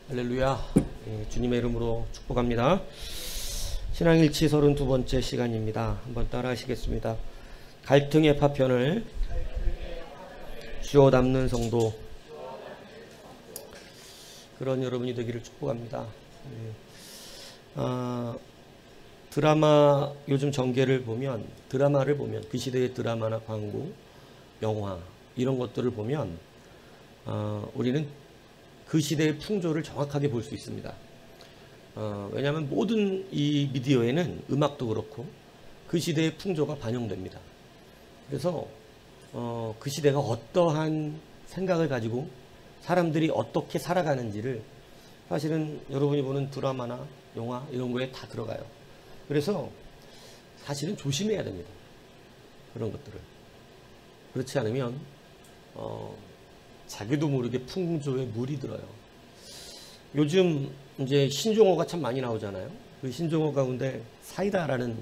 할렐루야. 주님의 이름으로 축복합니다. 신앙일치 32번째 시간입니다. 한번 따라 하시겠습니다. 갈등의 파편을 쥐어 담는 성도, 그런 여러분이 되기를 축복합니다. 드라마 요즘 전개를 보면, 드라마를 보면, 그 시대의 드라마나 광고, 영화 이런 것들을 보면 우리는 그 시대의 풍조를 정확하게 볼 수 있습니다. 왜냐하면 모든 이 미디어에는 음악도 그렇고 그 시대의 풍조가 반영됩니다. 그래서 그 시대가 어떠한 생각을 가지고 사람들이 어떻게 살아가는지를 사실은 여러분이 보는 드라마나 영화 이런 거에 다 들어가요. 그래서 사실은 조심해야 됩니다. 그런 것들을. 그렇지 않으면 자기도 모르게 풍조에 물이 들어요. 요즘 이제 신종어가 참 많이 나오잖아요. 그 신종어 가운데 사이다라는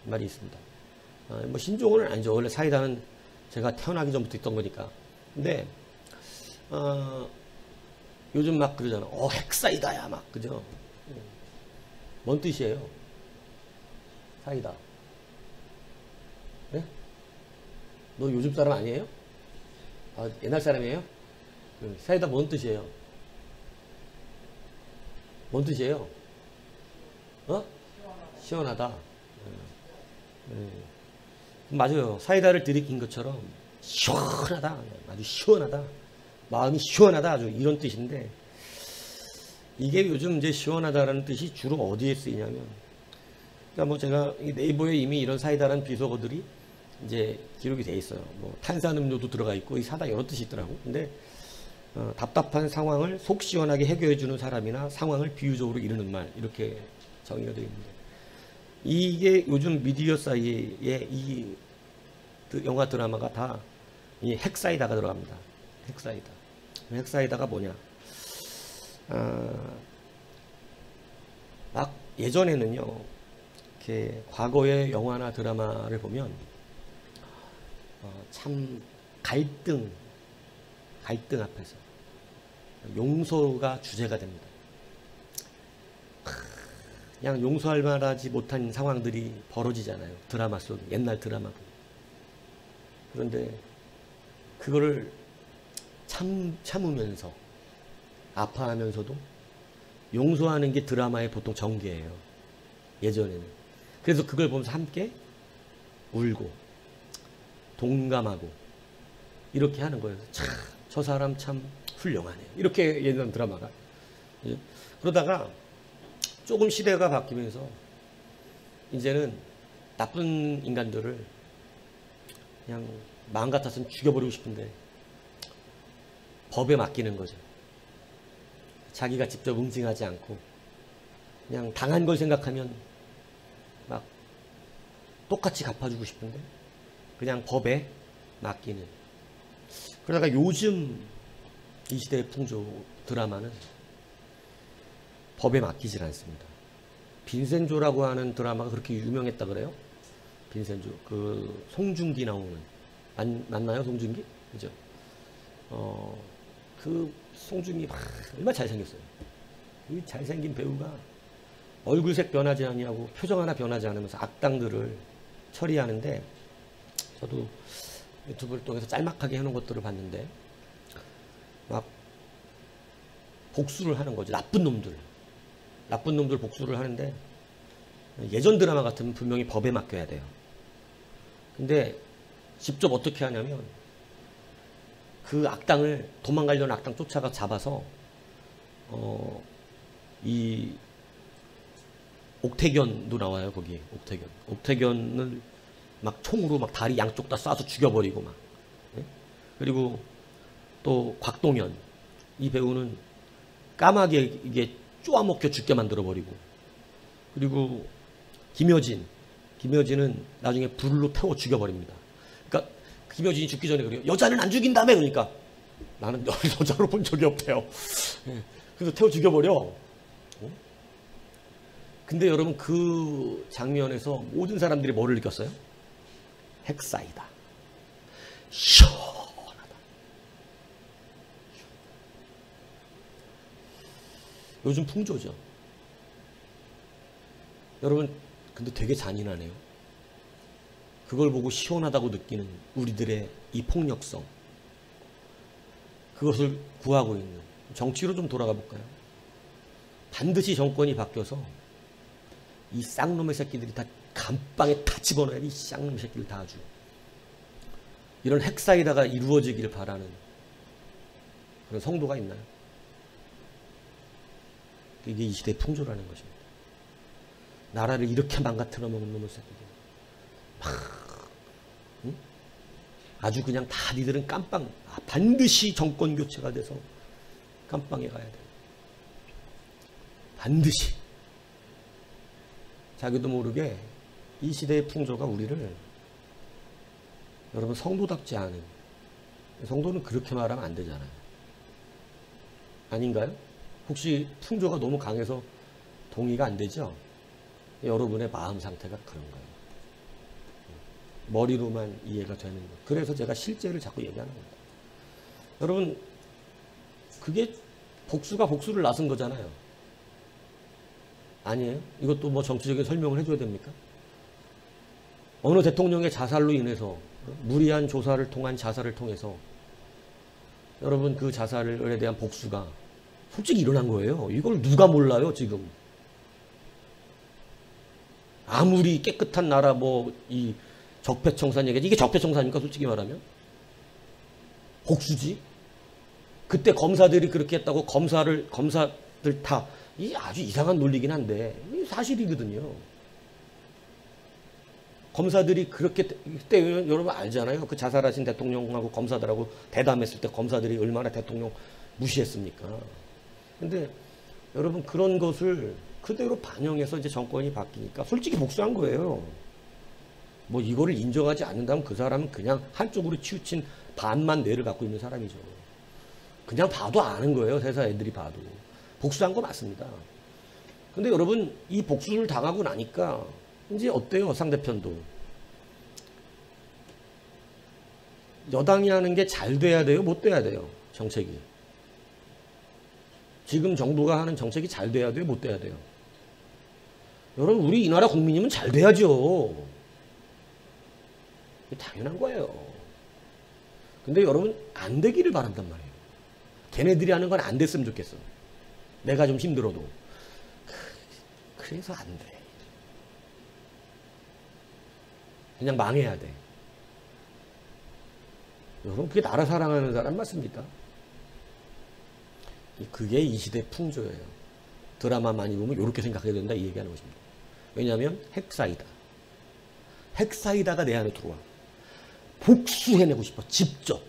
말이 있습니다. 뭐 신종어는 아니죠. 원래 사이다는 제가 태어나기 전부터 있던 거니까. 근데 요즘 막 그러잖아. 핵사이다야 막, 그죠? 뭔 뜻이에요? 사이다. 네? 너 요즘 사람 아니에요? 옛날 사람이에요? 사이다 뭔 뜻이에요? 뭔 뜻이에요? 시원하다. 맞아요. 사이다를 들이킨 것처럼 시원하다. 아주 시원하다. 마음이 시원하다. 아주 이런 뜻인데, 이게 요즘 이제 시원하다라는 뜻이 주로 어디에 쓰이냐면, 그러니까 뭐 제가 네이버에 이미 이런 사이다라는 비속어들이 이제 기록이 돼 있어요. 뭐 탄산음료도 들어가 있고 이 사다 여러 뜻이 있더라고. 근데 답답한 상황을 속 시원하게 해결해 주는 사람이나 상황을 비유적으로 이르는 말, 이렇게 정의가 되어 있는데, 이게 요즘 미디어 사이에 이 영화 드라마가 다 이 핵사이다가 들어갑니다. 핵사이다. 핵사이다가 뭐냐? 막 예전에는요, 이렇게 과거의 영화나 드라마를 보면 참 갈등 앞에서 용서가 주제가 됩니다. 그냥 용서할 만하지 못한 상황들이 벌어지잖아요. 드라마 속, 옛날 드라마도. 그런데 그거를 참으면서 아파하면서도 용서하는 게 드라마의 보통 전개예요. 예전에는. 그래서 그걸 보면서 함께 울고 동감하고 이렇게 하는 거예요. 참, 저 사람 참 훌륭하네. 이렇게 옛날 드라마가. 그러다가 조금 시대가 바뀌면서 이제는 나쁜 인간들을 그냥 마음 같아서는 죽여버리고 싶은데 법에 맡기는 거죠. 자기가 직접 응징하지 않고 그냥 당한 걸 생각하면 막 똑같이 갚아주고 싶은데 그냥 법에 맡기는. 그러다가 요즘 이 시대의 풍조 드라마는 법에 맡기질 않습니다. 빈센조라고 하는 드라마가 그렇게 유명했다 그래요? 빈센조. 그 송중기 나오는. 맞나요? 송중기? 그죠? 그 송중기 얼마나 잘생겼어요. 이 잘생긴 배우가 얼굴색 변하지 않냐고 표정 하나 변하지 않으면서 악당들을 처리하는데, 저도 유튜브를 통해서 짤막하게 해놓은 것들을 봤는데 막 복수를 하는 거죠. 나쁜 놈들 복수를 하는데, 예전 드라마 같으면 분명히 법에 맡겨야 돼요. 근데 직접 어떻게 하냐면 그 악당을, 도망가려는 악당 쫓아가 잡아서 이 옥태견도 나와요. 거기 옥태견을 막 총으로 막 다리 양쪽 다 쏴서 죽여버리고 막. 그리고 또 곽동현, 이 배우는 까마귀에 이게 쪼아먹혀 죽게 만들어버리고. 그리고 김여진은 나중에 불로 태워 죽여버립니다. 그러니까 김여진이 죽기 전에 그래요. 여자는 안 죽인다며. 그러니까 나는 여자로 본 적이 없대요. 그래서 태워 죽여버려. 근데 여러분, 그 장면에서 모든 사람들이 뭐를 느꼈어요? 핵사이다. 시원하다. 요즘 풍조죠. 여러분 근데 되게 잔인하네요. 그걸 보고 시원하다고 느끼는 우리들의 이 폭력성, 그것을 구하고 있는 정치로 좀 돌아가 볼까요? 반드시 정권이 바뀌어서 이 쌍놈의 새끼들이 다 감방에 다 집어넣어야 이 쌍놈의 새끼들 다 아주 이런 핵사이다가 이루어지기를 바라는 그런 성도가 있나요? 이게 이 시대의 풍조라는 것입니다. 나라를 이렇게 망가뜨려 먹는 놈의 새끼들 막 응? 아주 그냥 다 니들은 깜빵 반드시 정권 교체가 돼서 깜빵에 가야 돼. 반드시. 자기도 모르게 이 시대의 풍조가 우리를 여러분 성도답지 않은, 성도는 그렇게 말하면 안 되잖아요. 아닌가요? 혹시 풍조가 너무 강해서 동의가 안 되죠? 여러분의 마음 상태가 그런가요? 머리로만 이해가 되는 것. 그래서 제가 실제를 자꾸 얘기하는 겁니다. 여러분 그게 복수가 복수를 낳은 거잖아요. 아니에요? 이것도 뭐 정치적인 설명을 해줘야 됩니까? 어느 대통령의 자살로 인해서 무리한 조사를 통한 자살을 통해서 여러분 그 자살에 대한 복수가 솔직히 일어난 거예요. 이걸 누가 몰라요 지금. 아무리 깨끗한 나라 뭐 이 적폐청산 얘기하지 이게 적폐청산입니까 솔직히 말하면? 복수지. 그때 검사들이 그렇게 했다고 검사들 다 이 아주 이상한 논리긴 한데 사실이거든요. 검사들이 그렇게 그때 여러분 알잖아요. 그 자살하신 대통령하고 검사들하고 대담했을 때 검사들이 얼마나 대통령 무시했습니까? 근데 여러분 그런 것을 그대로 반영해서 이제 정권이 바뀌니까 솔직히 복수한 거예요. 뭐 이거를 인정하지 않는다면 그 사람은 그냥 한쪽으로 치우친 반만 뇌를 갖고 있는 사람이죠. 그냥 봐도 아는 거예요. 회사 애들이 봐도. 복수한 거 맞습니다. 근데 여러분 이 복수를 당하고 나니까 이제 어때요? 상대편도. 여당이 하는 게 잘 돼야 돼요? 못 돼야 돼요? 정책이. 지금 정부가 하는 정책이 잘 돼야 돼요? 못 돼야 돼요? 여러분 우리 이 나라 국민이면 잘 돼야죠. 당연한 거예요. 근데 여러분 안 되기를 바란단 말이에요. 걔네들이 하는 건 안 됐으면 좋겠어. 내가 좀 힘들어도. 그래서 안 돼. 그냥 망해야 돼. 여러분 그게 나라 사랑하는 사람 맞습니까? 그게 이 시대 풍조예요. 드라마 많이 보면 이렇게 생각해야 된다 이 얘기하는 것입니다. 왜냐하면 핵사이다. 핵사이다가 내 안에 들어와. 복수해내고 싶어. 직접.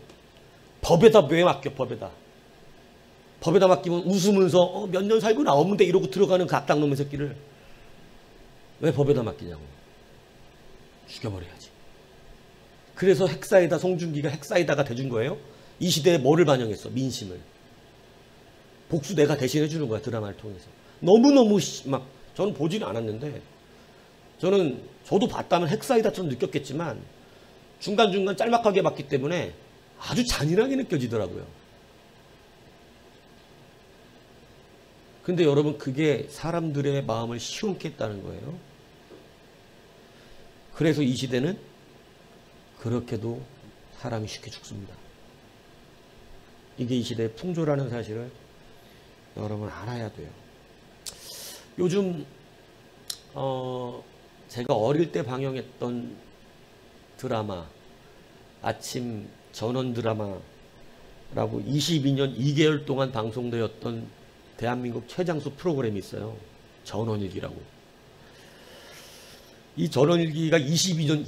법에다 왜 맡겨 법에다. 법에다 맡기면 웃으면서 몇 년 살고 나오면 돼 이러고 들어가는 그 악당놈의 새끼를 왜 법에다 맡기냐고. 죽여버려야지. 그래서 핵사이다 송중기가 핵사이다가 돼준 거예요. 이 시대에 뭐를 반영했어? 민심을. 복수 내가 대신해 주는 거야 드라마를 통해서. 너무너무 막 저는 보지는 않았는데 저도 봤다면 핵사이다처럼 느꼈겠지만 중간중간 짤막하게 봤기 때문에 아주 잔인하게 느껴지더라고요. 근데 여러분 그게 사람들의 마음을 시원케 했다는 거예요. 그래서 이 시대는 그렇게도 사람이 쉽게 죽습니다. 이게 이 시대의 풍조라는 사실을 여러분 알아야 돼요. 요즘 제가 어릴 때 방영했던 드라마 아침 전원 드라마라고 22년 2개월 동안 방송되었던 대한민국 최장수 프로그램이 있어요. 전원일기라고. 이 전원일기가 22년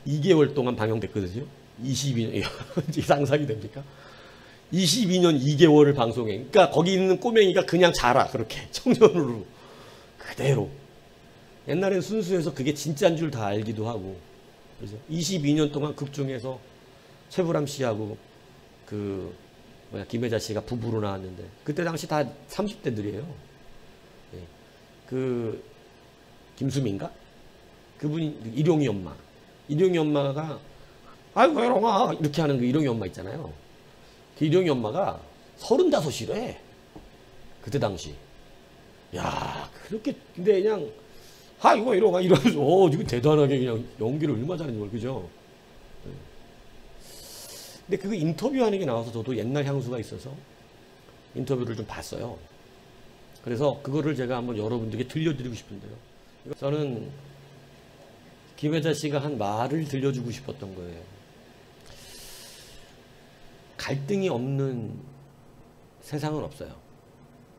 2개월 동안 방영됐거든요. 22년 상상이 됩니까? 22년 2개월을 방송해. 그러니까 거기 있는 꼬맹이가 그냥 자라 그렇게 청년으로 그대로. 옛날엔 순수해서 그게 진짜인 줄 다 알기도 하고. 그래서 22년 동안 극 중에서 최불암 씨하고 김혜자 씨가 부부로 나왔는데 그때 당시 다 30대들이에요. 네. 김수민가? 그분이 일용이 엄마. 일용이 엄마가 아이고 일용아 이렇게 하는 그 일용이 엄마 있잖아요. 그 일용이 엄마가 35이래. 그때 당시. 야, 그렇게 근데 그냥 이거 이러고 이러면서 지금 대단하게 그냥 연기를 얼마나 잘하는 걸 그죠? 근데 그거 인터뷰하는 게 나와서 저도 옛날 향수가 있어서 인터뷰를 좀 봤어요. 그래서 그거를 제가 한번 여러분들께 들려드리고 싶은데요. 저는 김혜자 씨가 한 말을 들려주고 싶었던 거예요. 갈등이 없는 세상은 없어요.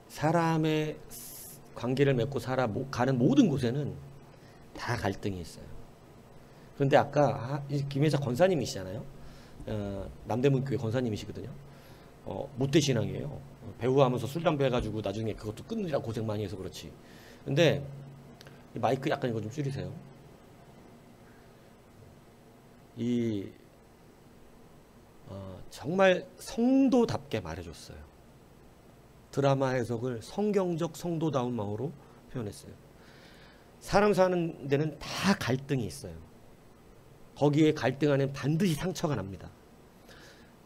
사람의 관계를 맺고 가는 모든 곳에는 다 갈등이 있어요. 그런데 아까 김혜자 권사님이시잖아요. 남대문교회 권사님이시거든요. 모태신앙이에요. 배우하면서 술 담배 해가지고 나중에 그것도 끊느라 고생 많이 해서 그렇지. 근데 마이크 약간 이거 좀 줄이세요. 정말 성도답게 말해줬어요. 드라마 해석을 성경적 성도다운 마음으로 표현했어요. 사람 사는 데는 다 갈등이 있어요. 거기에 갈등 안에 반드시 상처가 납니다.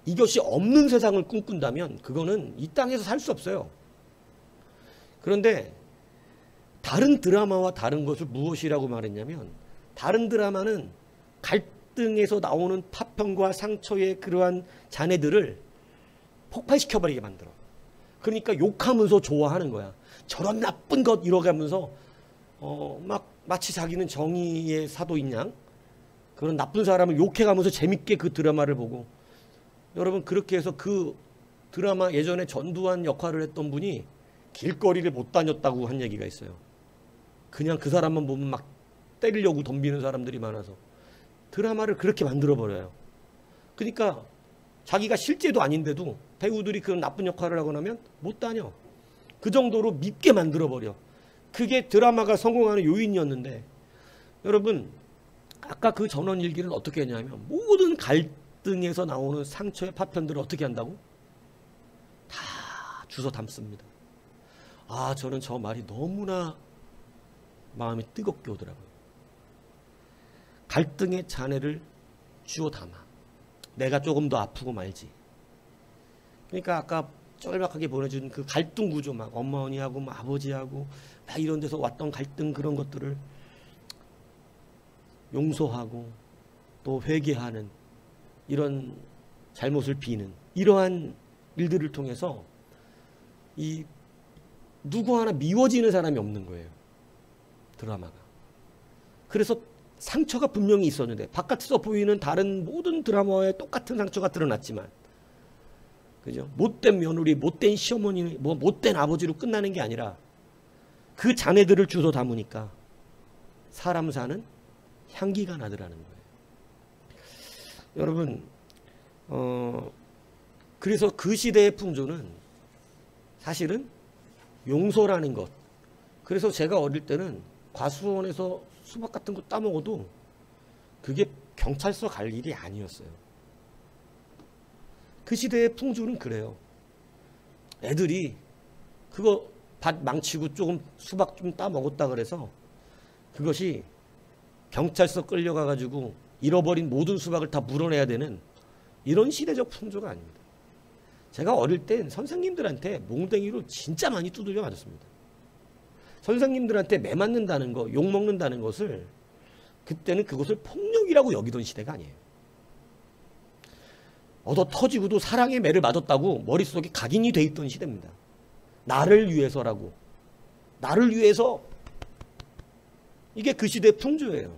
이것이 없는 세상을 꿈꾼다면 그거는 이 땅에서 살 수 없어요. 그런데 다른 드라마와 다른 것을 무엇이라고 말했냐면 다른 드라마는 갈등에서 나오는 파편과 상처의 그러한 잔해들을 폭발시켜버리게 만들어. 그러니까 욕하면서 좋아하는 거야. 저런 나쁜 것 이러가면서 마치 자기는 정의의 사도인 양 그런 나쁜 사람을 욕해가면서 재밌게 그 드라마를 보고 여러분 그렇게 해서 그 드라마 예전에 전두환 역할을 했던 분이 길거리를 못 다녔다고 한 얘기가 있어요. 그냥 그 사람만 보면 막 때리려고 덤비는 사람들이 많아서 드라마를 그렇게 만들어버려요. 그러니까 자기가 실제도 아닌데도 배우들이 그런 나쁜 역할을 하고 나면 못 다녀. 그 정도로 밉게 만들어버려. 그게 드라마가 성공하는 요인이었는데 여러분 아까 그 전원일기를 어떻게 했냐면 모든 갈등에서 나오는 상처의 파편들을 어떻게 한다고? 다 주워 담습니다. 저는 저 말이 너무나 마음이 뜨겁게 오더라고요. 갈등의 잔해를 주워 담아. 내가 조금 더 아프고 말지. 그러니까 아까 쫄박하게 보내준 그 갈등 구조 막 어머니하고 막 아버지하고 막 이런 데서 왔던 갈등 그런 것들을 용서하고 또 회개하는 이런 잘못을 비는 이러한 일들을 통해서 이 누구 하나 미워지는 사람이 없는 거예요. 드라마가. 그래서 상처가 분명히 있었는데 바깥에서 보이는 다른 모든 드라마에 똑같은 상처가 드러났지만 그죠? 못된 며느리, 못된 시어머니, 못된 아버지로 끝나는 게 아니라 그 자네들을 주워 담으니까 사람 사는 향기가 나더라는 거예요. 여러분 그래서 그 시대의 풍조는 사실은 용서라는 것. 그래서 제가 어릴 때는 과수원에서 수박 같은 거 따먹어도 그게 경찰서 갈 일이 아니었어요. 그 시대의 풍조는 그래요. 애들이 그거 밭 망치고 조금 수박 좀 따먹었다 그래서 그것이 경찰서 끌려가가지고 잃어버린 모든 수박을 다 물어내야 되는 이런 시대적 풍조가 아닙니다. 제가 어릴 땐 선생님들한테 몽댕이로 진짜 많이 두들겨 맞았습니다. 선생님들한테 매 맞는다는 거, 욕 먹는다는 것을 그때는 그것을 폭력이라고 여기던 시대가 아니에요. 얻어 터지고도 사랑의 매를 맞았다고 머릿속에 각인이 돼 있던 시대입니다. 나를 위해서라고. 나를 위해서. 이게 그 시대의 풍조예요.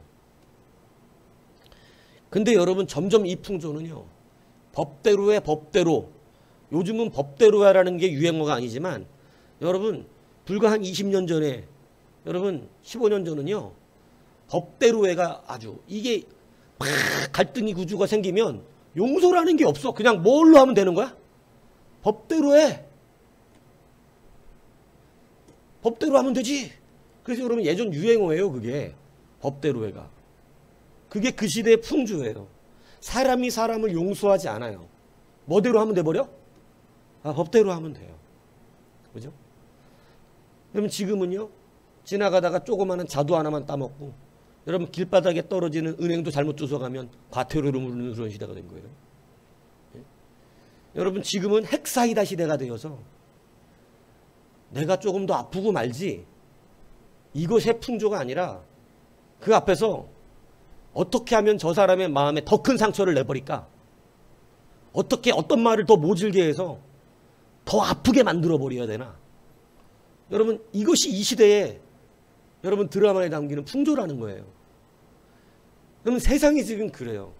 근데 여러분 점점 이 풍조는요. 법대로 해 법대로. 요즘은 법대로 하라는 게 유행어가 아니지만 여러분 불과 한 20년 전에 여러분 15년 전은요. 법대로 해가 아주 이게 막 갈등이 구조가 생기면 용서라는 게 없어. 그냥 뭘로 하면 되는 거야? 법대로 해. 법대로 하면 되지. 그래서 여러분 예전 유행어예요. 그게 법대로 해가. 그게 그 시대의 풍조예요. 사람이 사람을 용서하지 않아요. 뭐대로 하면 돼버려? 법대로 하면 돼요. 그죠? 여러분 지금은요. 지나가다가 조그마한 자두 하나만 따먹고 여러분 길바닥에 떨어지는 은행도 잘못 주워가면 과태료를 물는 그런 시대가 된 거예요. 예? 여러분 지금은 핵사이다 시대가 되어서 내가 조금 더 아프고 말지 이것의 풍조가 아니라 그 앞에서 어떻게 하면 저 사람의 마음에 더 큰 상처를 내버릴까? 어떻게 어떤 말을 더 모질게 해서 더 아프게 만들어 버려야 되나? 여러분 이것이 이 시대에 여러분 드라마에 담기는 풍조라는 거예요. 여러분 세상이 지금 그래요.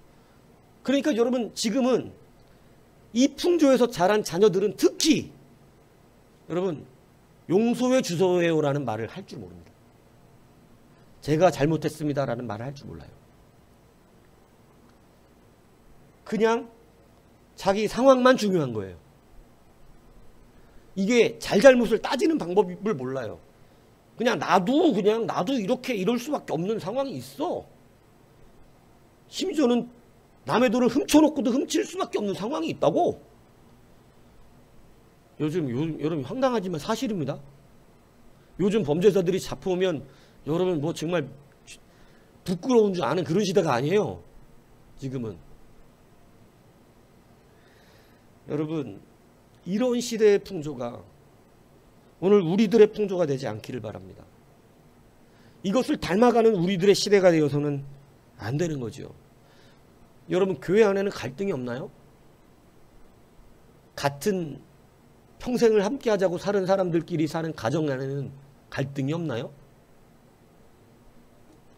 그러니까 여러분 지금은 이 풍조에서 자란 자녀들은 특히 여러분 용서해 주소해요라는 말을 할 줄 모릅니다. 제가 잘못했습니다라는 말을 할 줄 몰라요. 그냥 자기 상황만 중요한 거예요. 이게 잘잘못을 따지는 방법을 몰라요. 그냥 나도 이렇게 이럴 수밖에 없는 상황이 있어. 심지어는 남의 돈을 훔쳐놓고도 훔칠 수밖에 없는 상황이 있다고. 요즘 여러분 황당하지만 사실입니다. 요즘 범죄자들이 잡혀오면 여러분 뭐 정말 부끄러운 줄 아는 그런 시대가 아니에요. 지금은. 여러분 이런 시대의 풍조가 오늘 우리들의 풍조가 되지 않기를 바랍니다. 이것을 닮아가는 우리들의 시대가 되어서는 안 되는 거죠. 여러분 교회 안에는 갈등이 없나요? 같은 평생을 함께 하자고 사는 사람들끼리 사는 가정 안에는 갈등이 없나요?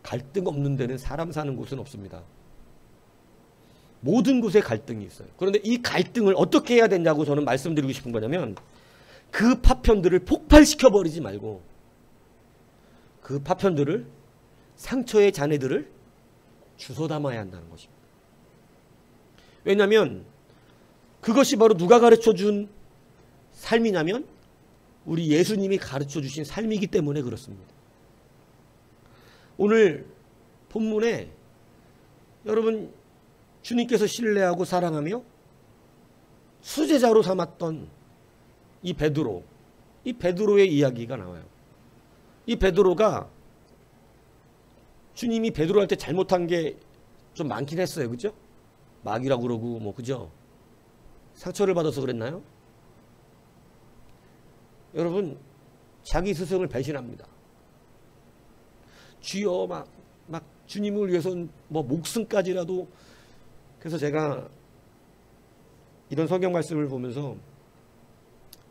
갈등 없는 데는 사람 사는 곳은 없습니다. 모든 곳에 갈등이 있어요. 그런데 이 갈등을 어떻게 해야 되냐고 저는 말씀드리고 싶은 거냐면 그 파편들을 폭발시켜버리지 말고 그 파편들을 상처의 잔해들을 주워 담아야 한다는 것입니다. 왜냐하면 그것이 바로 누가 가르쳐준 삶이냐면 우리 예수님이 가르쳐주신 삶이기 때문에 그렇습니다. 오늘 본문에 여러분 주님께서 신뢰하고 사랑하며 수제자로 삼았던 이 베드로의 이야기가 나와요. 이 베드로가 주님이 베드로한테 잘못한 게 좀 많긴 했어요. 그죠? 마귀라고 그러고 뭐 그죠? 상처를 받아서 그랬나요? 여러분 자기 스승을 배신합니다. 주여 막 주님을 위해서는 뭐 목숨까지라도. 그래서 제가 이런 성경 말씀을 보면서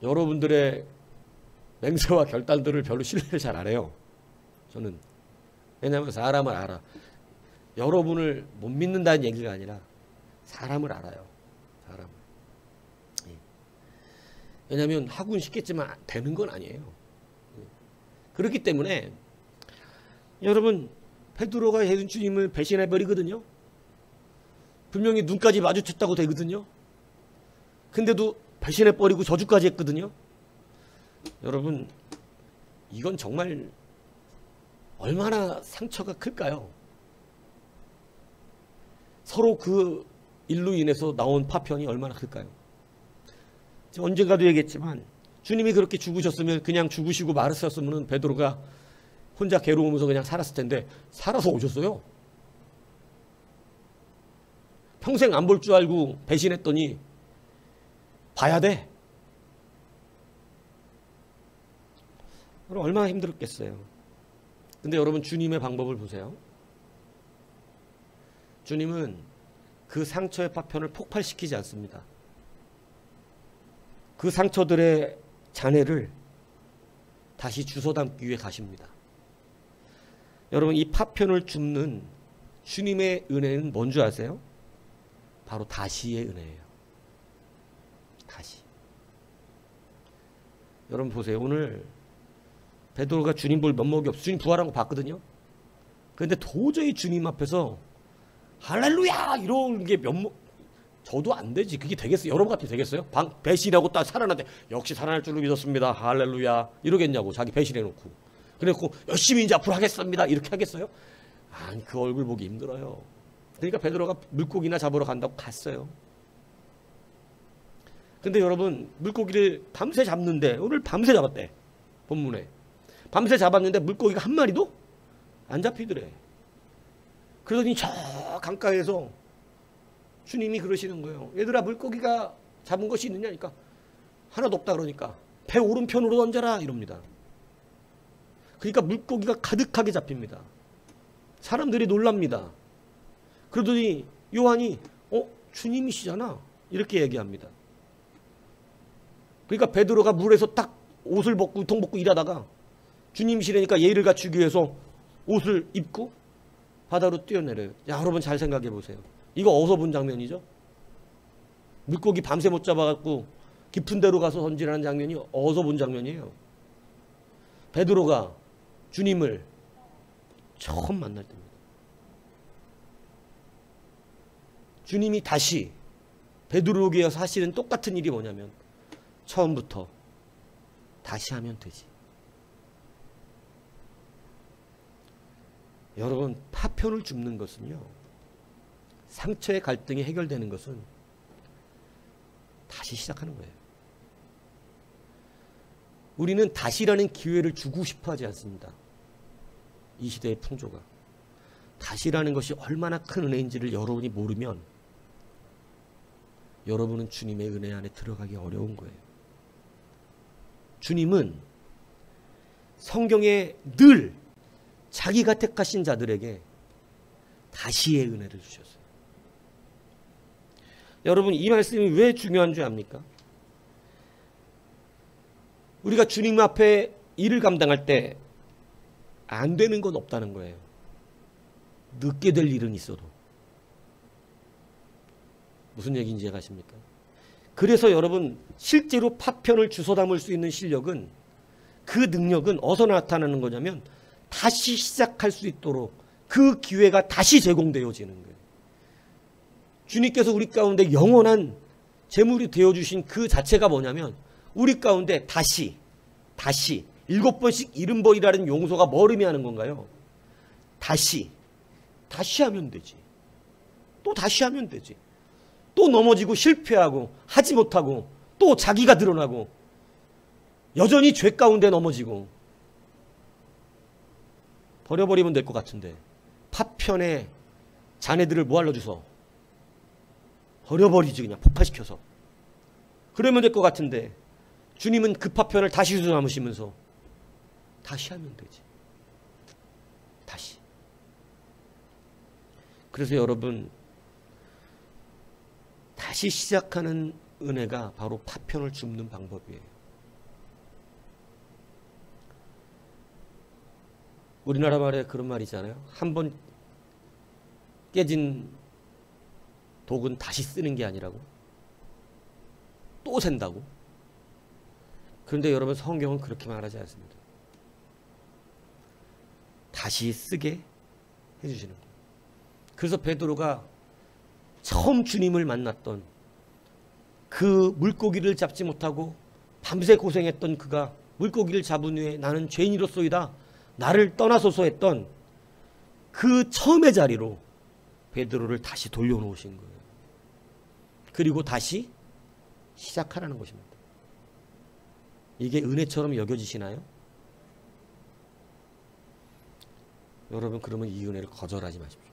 여러분들의 맹세와 결단들을 별로 신뢰를 잘 안 해요. 저는. 왜냐하면 사람을 알아. 여러분을 못 믿는다는 얘기가 아니라 사람을 알아요. 사람을. 왜냐하면 하고는 싶겠지만 되는 건 아니에요. 그렇기 때문에 여러분 베드로가 예수님을 배신해버리거든요. 분명히 눈까지 마주쳤다고 되거든요. 근데도 배신해버리고 저주까지 했거든요. 여러분 이건 정말 얼마나 상처가 클까요? 서로 그 일로 인해서 나온 파편이 얼마나 클까요? 언젠가도 얘기했지만 주님이 그렇게 죽으셨으면 그냥 죽으시고 말았었으면 베드로가 혼자 괴로우면서 그냥 살았을 텐데 살아서 오셨어요. 평생 안 볼 줄 알고 배신했더니 봐야 돼. 얼마나 힘들었겠어요. 근데 여러분 주님의 방법을 보세요. 주님은 그 상처의 파편을 폭발시키지 않습니다. 그 상처들의 잔해를 다시 주워 담기 위해 가십니다. 여러분 이 파편을 줍는 주님의 은혜는 뭔지 아세요? 바로 다시의 은혜예요. 다시. 여러분 보세요. 오늘 베드로가 주님 볼 면목이 없어. 주님 부활한 거 봤거든요. 그런데 도저히 주님 앞에서 할렐루야 이런 게 저도 안 되지. 그게 되겠어요? 여러분 같으면 되겠어요? 배신하고 딱 살아났대. 역시 살아날 줄로 믿었습니다. 할렐루야 이러겠냐고. 자기 배신해놓고. 그래갖고 열심히 이제 앞으로 하겠습니다. 이렇게 하겠어요? 아니 그 얼굴 보기 힘들어요. 그러니까 베드로가 물고기나 잡으러 간다고 갔어요. 근데 여러분 물고기를 밤새 잡는데 오늘 밤새 잡았대. 본문에. 밤새 잡았는데 물고기가 한 마리도 안 잡히더래. 그러더니 저 강가에서 주님이 그러시는 거예요. 얘들아 물고기가 잡은 것이 있느냐니까 하나도 없다 그러니까 배 오른편으로 던져라 이럽니다. 그러니까 물고기가 가득하게 잡힙니다. 사람들이 놀랍니다. 그러더니 요한이 주님이시잖아 이렇게 얘기합니다. 그러니까 베드로가 물에서 딱 옷을 벗고 우통 벗고 일하다가 주님이시라니까 예의를 갖추기 위해서 옷을 입고 바다로 뛰어내려요. 야, 여러분 잘 생각해 보세요. 이거 어디서 본 장면이죠? 물고기 밤새 못 잡아갖고 깊은 데로 가서 던지라는 장면이 어디서 본 장면이에요? 베드로가 주님을 처음 만날 때입니다. 주님이 다시 베드로에게 사실은 똑같은 일이 뭐냐면 처음부터 다시 하면 되지. 여러분, 파편을 줍는 것은요, 상처의 갈등이 해결되는 것은 다시 시작하는 거예요. 우리는 다시라는 기회를 주고 싶어 하지 않습니다. 이 시대의 풍조가. 다시라는 것이 얼마나 큰 은혜인지를 여러분이 모르면 여러분은 주님의 은혜 안에 들어가기 어려운 거예요. 주님은 성경에 늘 자기가 택하신 자들에게 다시의 은혜를 주셨어요. 여러분, 이 말씀이 왜 중요한 줄 압니까? 우리가 주님 앞에 일을 감당할 때 안 되는 건 없다는 거예요. 늦게 될 일은 있어도. 무슨 얘기인지 아십니까? 그래서 여러분, 실제로 파편을 주워 담을 수 있는 실력은, 그 능력은 어디서 나타나는 거냐면 다시 시작할 수 있도록 그 기회가 다시 제공되어지는 거예요. 주님께서 우리 가운데 영원한 재물이 되어주신 그 자체가 뭐냐면 우리 가운데 다시 7번씩 70번이라는 용서가 뭘 의미하는 건가요? 다시 하면 되지. 또 다시 하면 되지. 또 넘어지고 실패하고 하지 못하고 또 자기가 드러나고 여전히 죄 가운데 넘어지고 버려버리면 될 것 같은데 파편에 자네들을 뭐하러 주소? 버려버리지, 그냥 폭파시켜서. 그러면 될 것 같은데 주님은 그 파편을 다시 주워 담으시면서 다시 하면 되지. 다시. 그래서 여러분, 다시 시작하는 은혜가 바로 파편을 줍는 방법이에요. 우리나라 말에 그런 말이 있잖아요. 한 번 깨진 독은 다시 쓰는 게 아니라고. 또 샌다고. 그런데 여러분, 성경은 그렇게 말하지 않습니다. 다시 쓰게 해주시는 거예요. 그래서 베드로가 처음 주님을 만났던 그 물고기를 잡지 못하고 밤새 고생했던 그가 물고기를 잡은 후에 나는 죄인이로소이다, 나를 떠나소서 했던 그 처음의 자리로 베드로를 다시 돌려놓으신 거예요. 그리고 다시 시작하라는 것입니다. 이게 은혜처럼 여겨지시나요? 여러분, 그러면 이 은혜를 거절하지 마십시오.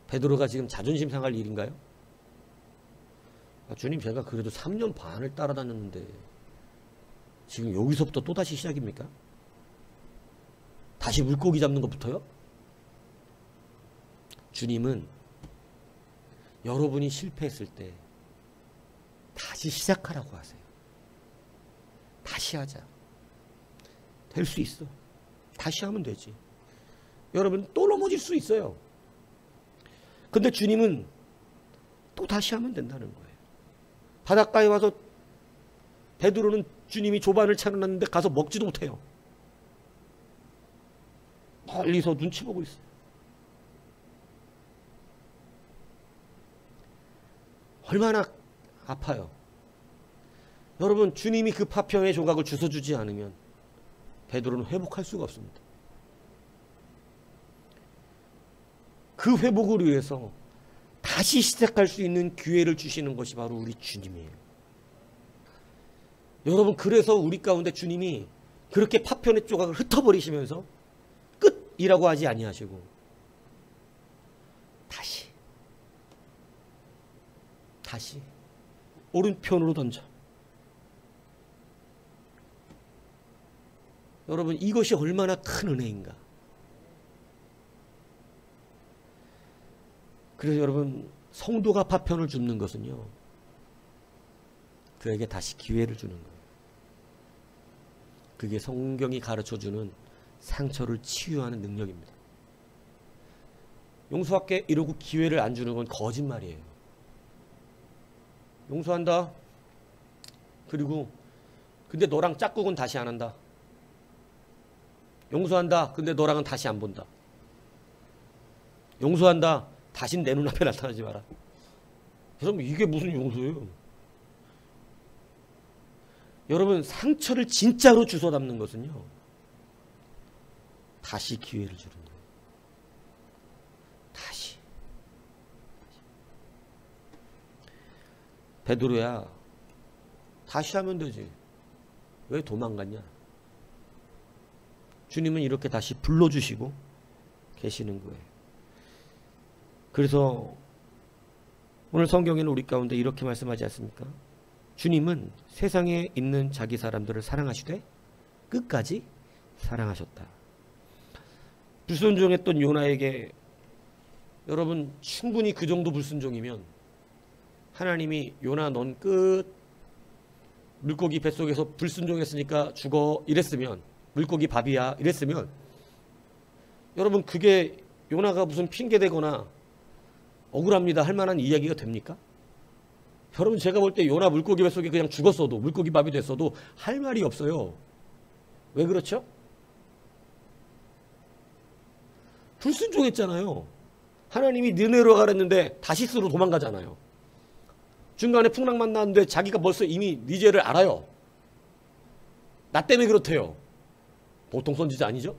베드로가 지금 자존심 상할 일인가요? 주님, 제가 그래도 3년 반을 따라다녔는데 지금 여기서부터 또다시 시작입니까? 다시 물고기 잡는 것부터요? 주님은 여러분이 실패했을 때 다시 시작하라고 하세요. 다시 하자. 될 수 있어. 다시 하면 되지. 여러분, 또 넘어질 수 있어요. 근데 주님은 또 다시 하면 된다는 거예요. 바닷가에 와서 베드로는 주님이 조반을 차려놨는데 가서 먹지도 못해요. 멀리서 눈치 보고 있어요. 얼마나 아파요. 여러분, 주님이 그 파편의 조각을 주워주지 않으면 베드로는 회복할 수가 없습니다. 그 회복을 위해서 다시 시작할 수 있는 기회를 주시는 것이 바로 우리 주님이에요. 여러분, 그래서 우리 가운데 주님이 그렇게 파편의 조각을 흩어버리시면서 끝이라고 하지 아니하시고 다시 오른편으로 던져, 여러분 이것이 얼마나 큰 은혜인가. 그래서 여러분 성도가 파편을 줍는 것은요, 그에게 다시 기회를 주는 거예요. 그게 성경이 가르쳐주는 상처를 치유하는 능력입니다. 용서할게 이러고 기회를 안 주는 건 거짓말이에요. 용서한다. 그리고 근데 너랑 짝꿍은 다시 안 한다. 용서한다. 근데 너랑은 다시 안 본다. 용서한다. 다신 내 눈앞에 나타나지 마라. 여러분 이게 무슨 용서예요? 여러분 상처를 진짜로 주워 담는 것은요, 다시 기회를 주는 거예요. 다시. 베드로야, 다시 하면 되지. 왜 도망갔냐? 주님은 이렇게 다시 불러주시고 계시는 거예요. 그래서 오늘 성경에는 우리 가운데 이렇게 말씀하지 않습니까? 주님은 세상에 있는 자기 사람들을 사랑하시되 끝까지 사랑하셨다. 불순종했던 요나에게 여러분 충분히 그 정도 불순종이면 하나님이 요나 넌 끝, 물고기 뱃속에서 불순종했으니까 죽어 이랬으면, 물고기 밥이야 이랬으면, 여러분 그게 요나가 무슨 핑계대거나 억울합니다 할 만한 이야기가 됩니까? 여러분 제가 볼 때 요나 물고기 뱃속에 그냥 죽었어도, 물고기 밥이 됐어도 할 말이 없어요. 왜 그렇죠? 불순종했잖아요. 하나님이 니네로 가랬는데 다시스로 도망가잖아요. 중간에 풍랑 만났는데 자기가 벌써 이미 니 죄를 알아요. 나 때문에 그렇대요. 보통 선지자 아니죠?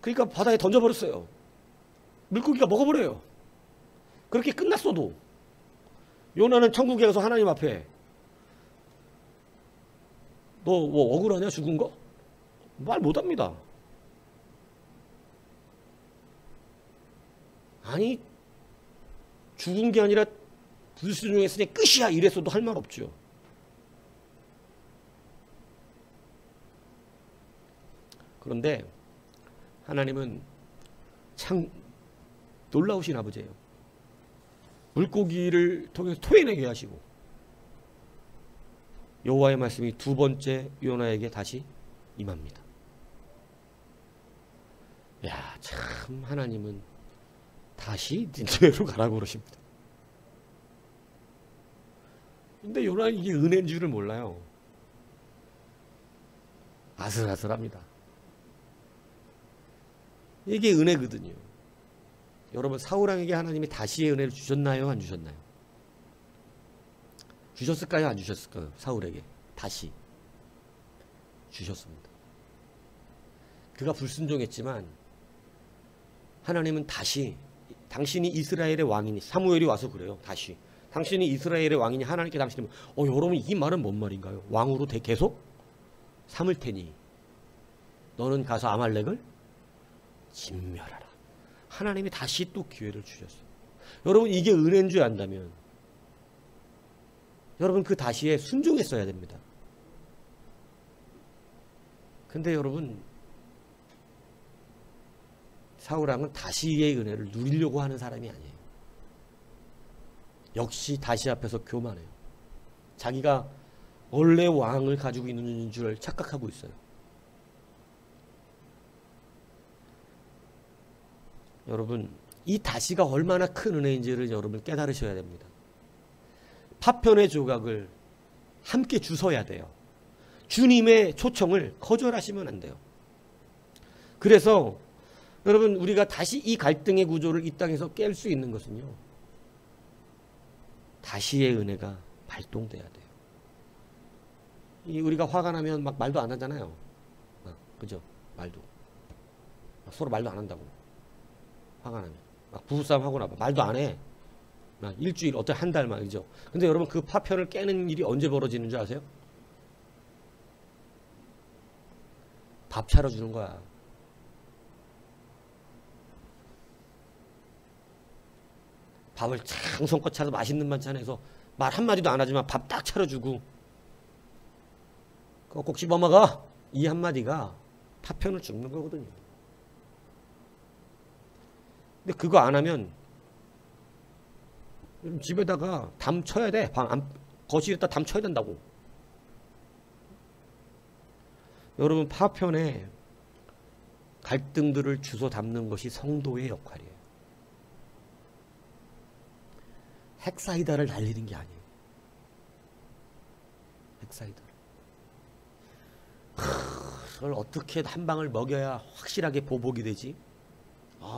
그러니까 바다에 던져버렸어요. 물고기가 먹어버려요. 그렇게 끝났어도 요나는 천국에 가서 하나님 앞에 너 뭐 억울하냐 죽은 거? 말 못합니다. 아니 죽은 게 아니라 불순종했으니 끝이야 이랬어도 할 말 없죠. 그런데 하나님은 참 놀라우신 아버지예요. 물고기를 통해서 토해내게 하시고 여호와의 말씀이 두 번째 요나에게 다시 임합니다. 야, 참 하나님은 다시 니네로 가라고 그러십니다. 근데 요나는 이게 은혜인 줄을 몰라요. 아슬아슬합니다. 이게 은혜거든요. 여러분 사울왕에게 하나님이 다시의 은혜를 주셨나요? 안 주셨나요? 주셨을까요? 안 주셨을까요? 사울에게 다시 주셨습니다. 그가 불순종했지만 하나님은 다시, 당신이 이스라엘의 왕이니, 사무엘이 와서 그래요. 다시 당신이 이스라엘의 왕이니 하나님께 당신이 여러분 이 말은 뭔 말인가요? 왕으로 계속 삼을 테니 너는 가서 아말렉을 진멸하라. 하나님이 다시 또 기회를 주셨어요. 여러분 이게 은혜인 줄 안다면 여러분 그 다시에 순종했어야 됩니다. 근데 여러분 사울왕은 다시의 은혜를 누리려고 하는 사람이 아니에요. 역시 다시 앞에서 교만해요. 자기가 원래 왕을 가지고 있는 줄 착각하고 있어요. 여러분 이 다시가 얼마나 큰 은혜인지를 여러분 깨달으셔야 됩니다. 파편의 조각을 함께 주워야 돼요. 주님의 초청을 거절하시면 안 돼요. 그래서 여러분 우리가 다시 이 갈등의 구조를 이 땅에서 깰 수 있는 것은요, 다시의 은혜가 발동돼야 돼요. 우리가 화가 나면 막 말도 안 하잖아요. 그죠? 말도 서로 말도 안 한다고. 화가 나면 막 부부싸움 하고 나면 말도 안 해. 막 일주일 어떤 한 달 말이죠. 근데 여러분 그 파편을 깨는 일이 언제 벌어지는 줄 아세요? 밥 차려주는 거야. 밥을 정성껏 차려서 맛있는 반찬 해서 말 한마디도 안 하지만 밥 딱 차려주고 그거 꼭 씹어먹어. 이 한마디가 파편을 죽는 거거든요. 근데 그거 안 하면 집에다가 담 쳐야 돼. 거실에다 담 쳐야 된다고. 여러분, 파편에 갈등들을 주워 담는 것이 성도의 역할이에요. 핵사이다를 날리는 게 아니에요. 핵사이다를. 그걸 어떻게 한 방을 먹여야 확실하게 보복이 되지?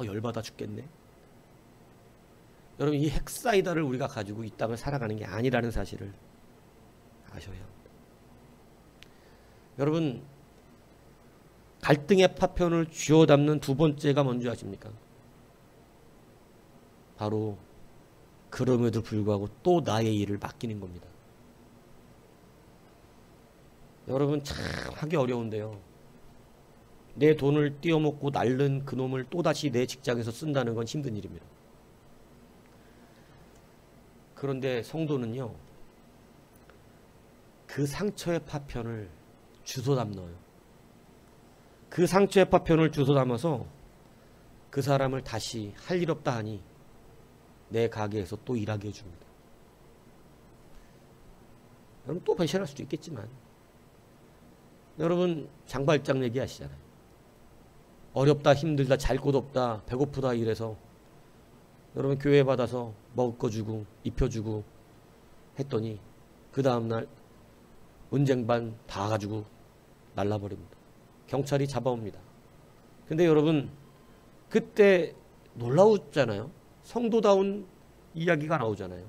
열받아 죽겠네. 여러분, 이 핵사이다를 우리가 가지고 이 땅을 살아가는 게 아니라는 사실을 아셔야 합니다. 여러분, 갈등의 파편을 쥐어 담는 두 번째가 뭔지 아십니까? 바로 그럼에도 불구하고 또 나의 일을 맡기는 겁니다. 여러분, 참 하기 어려운데요. 내 돈을 띄어먹고 날른 그놈을 또다시 내 직장에서 쓴다는 건 힘든 일입니다. 그런데 성도는요, 그 상처의 파편을 주워 담아요. 그 상처의 파편을 주워 담아서 그 사람을 다시 할 일 없다 하니 내 가게에서 또 일하게 해줍니다. 여러분, 또 배신할 수도 있겠지만, 여러분 장발장 얘기 아시잖아요. 어렵다, 힘들다, 잘 곳 없다, 배고프다 이래서 여러분 교회 받아서 먹을 거 주고 입혀주고 했더니 그 다음날 은쟁반 다 가지고 날라버립니다. 경찰이 잡아옵니다. 근데 여러분, 그때 놀라웠잖아요. 성도다운 이야기가 나오잖아요.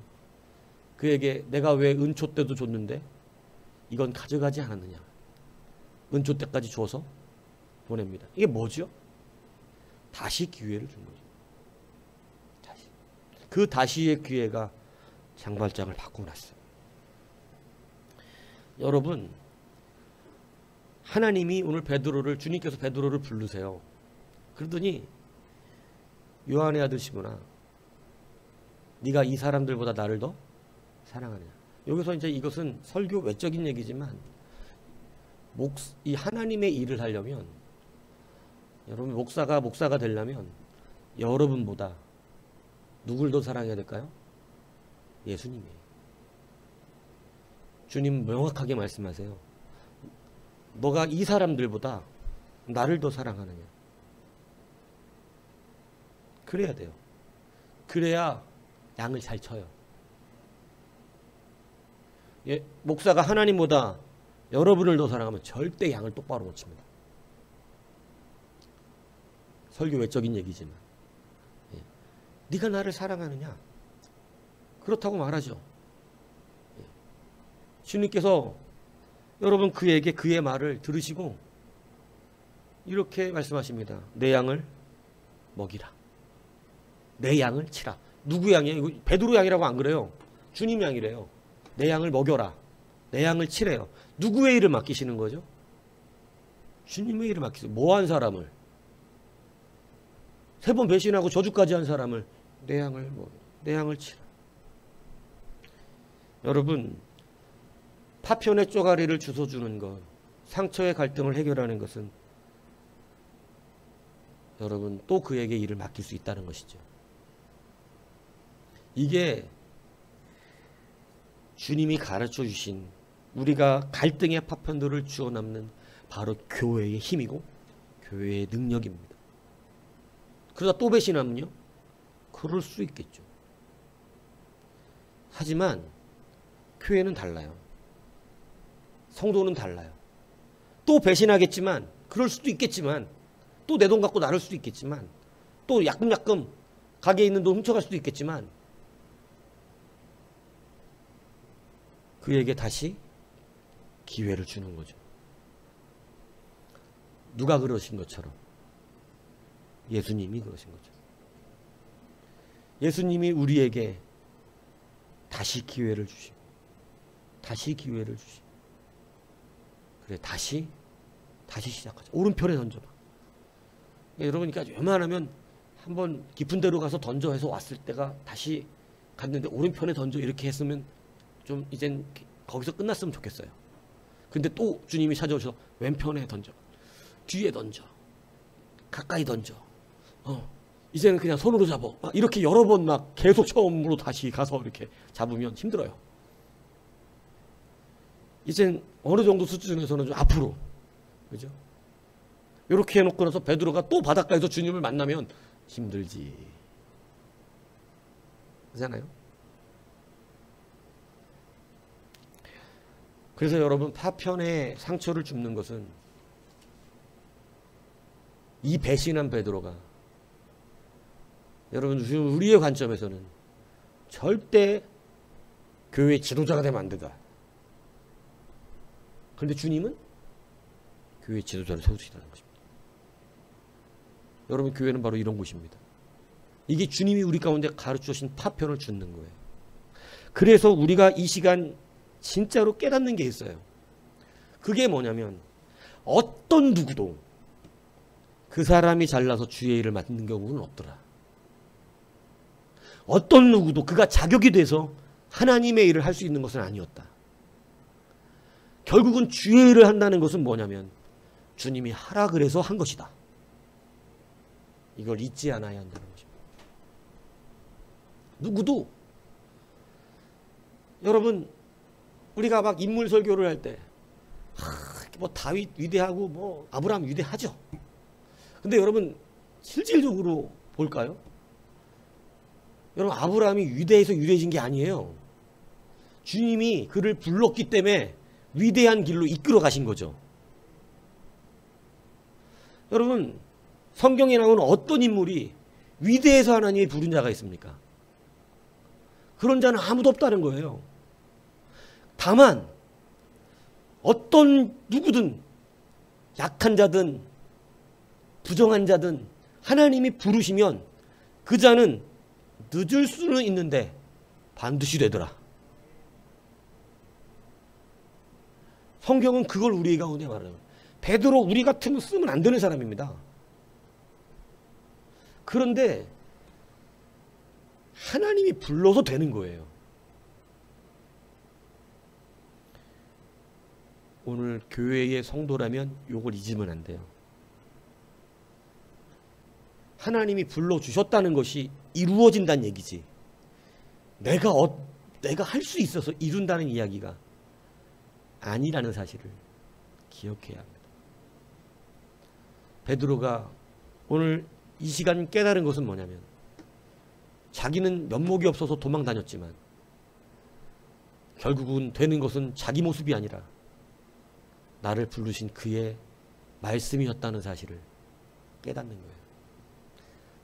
그에게 내가 왜 은초 때도 줬는데 이건 가져가지 않았느냐. 은초 때까지 줘서 보냅니다. 이게 뭐죠? 다시 기회를 준 거죠. 다시. 그 다시의 기회가 장발장을 바꿔놨어요. 여러분, 하나님이 오늘 주님께서 베드로를 부르세요. 그러더니 요한의 아들 시몬아, 네가 이 사람들보다 나를 더 사랑하느냐. 여기서 이제 이것은 설교 외적인 얘기지만 이 하나님의 일을 하려면, 여러분 목사가 되려면 여러분보다 누굴 더 사랑해야 될까요? 예수님이에요. 주님 명확하게 말씀하세요. 너가 이 사람들보다 나를 더 사랑하느냐. 그래야 돼요. 그래야 양을 잘 쳐요. 목사가 하나님보다 여러분을 더 사랑하면 절대 양을 똑바로 못 칩니다. 설교 외적인 얘기지만. 네가 나를 사랑하느냐? 그렇다고 말하죠. 주님께서 여러분 그에게 그의 말을 들으시고 이렇게 말씀하십니다. 내 양을 먹이라. 내 양을 치라. 누구 양이에요? 이거 베드로 양이라고 안 그래요. 주님 양이래요. 내 양을 먹여라. 내 양을 치래요. 누구의 일을 맡기시는 거죠? 주님의 일을 맡기세요. 뭐한 사람을? 3번 배신하고 저주까지 한 사람을 내 양을 치라. 여러분, 파편의 쪼가리를 주워주는 것, 상처의 갈등을 해결하는 것은 여러분 또 그에게 일을 맡길 수 있다는 것이죠. 이게 주님이 가르쳐 주신 우리가 갈등의 파편들을 주워 남는 바로 교회의 힘이고 교회의 능력입니다. 그러다 또 배신하면요? 그럴 수 있겠죠. 하지만 교회는 달라요. 성도는 달라요. 또 배신하겠지만, 그럴 수도 있겠지만, 또 내 돈 갖고 나를 수도 있겠지만, 또 야금야금 가게에 있는 돈 훔쳐갈 수도 있겠지만, 그에게 다시 기회를 주는 거죠. 누가 그러신 것처럼 예수님이 그러신 거죠. 예수님이 우리에게 다시 기회를 주시고, 다시 기회를 주시고, 그래, 다시 시작하자. 오른편에 던져봐. 여러분, 그러니까 웬만하면 한번 깊은 데로 가서 던져 해서 왔을 때가 다시 갔는데 오른편에 던져 이렇게 했으면 좀 이젠 거기서 끝났으면 좋겠어요. 근데 또 주님이 찾아오셔서 왼편에 던져, 뒤에 던져, 가까이 던져, 이제는 그냥 손으로 잡어. 막 이렇게 여러 번 막 계속 처음으로 다시 가서 이렇게 잡으면 힘들어요. 이젠 어느 정도 수준에서는 좀 앞으로, 그죠? 이렇게 해놓고 나서 베드로가 또 바닷가에서 주님을 만나면 힘들지. 그렇잖아요? 그래서 여러분, 파편에 상처를 줍는 것은 이 배신한 베드로가, 여러분, 우리의 관점에서는 절대 교회의 지도자가 되면 안 된다. 그런데 주님은 교회의 지도자를 세우시다는 것입니다. 여러분, 교회는 바로 이런 곳입니다. 이게 주님이 우리 가운데 가르쳐 주신 파편을 줍는 거예요. 그래서 우리가 이 시간 진짜로 깨닫는 게 있어요. 그게 뭐냐면, 어떤 누구도 그 사람이 잘나서 주의 일을 맡는 경우는 없더라. 어떤 누구도 그가 자격이 돼서 하나님의 일을 할 수 있는 것은 아니었다. 결국은 주의 일을 한다는 것은 뭐냐면, 주님이 하라 그래서 한 것이다. 이걸 잊지 않아야 한다는 것입니다. 누구도, 여러분, 우리가 막 인물 설교를 할 때, 뭐 다윗 위대하고 뭐 아브라함 위대하죠. 근데 여러분, 실질적으로 볼까요? 여러분, 아브라함이 위대해서 위대해진 게 아니에요. 주님이 그를 불렀기 때문에 위대한 길로 이끌어 가신 거죠. 여러분, 성경에 나오는 어떤 인물이 위대해서 하나님이 부른 자가 있습니까? 그런 자는 아무도 없다는 거예요. 다만 어떤 누구든, 약한 자든 부정한 자든 하나님이 부르시면 그 자는 늦을 수는 있는데 반드시 되더라. 성경은 그걸 우리 가운데 말해요. 베드로 우리 같으면 쓰면 안 되는 사람입니다. 그런데 하나님이 불러서 되는 거예요. 오늘 교회의 성도라면 이걸 잊으면 안 돼요. 하나님이 불러주셨다는 것이 이루어진다는 얘기지, 내가 할 수 있어서 이룬다는 이야기가 아니라는 사실을 기억해야 합니다. 베드로가 오늘 이 시간 깨달은 것은 뭐냐면, 자기는 면목이 없어서 도망 다녔지만 결국은 되는 것은 자기 모습이 아니라 나를 부르신 그의 말씀이었다는 사실을 깨닫는 거예요.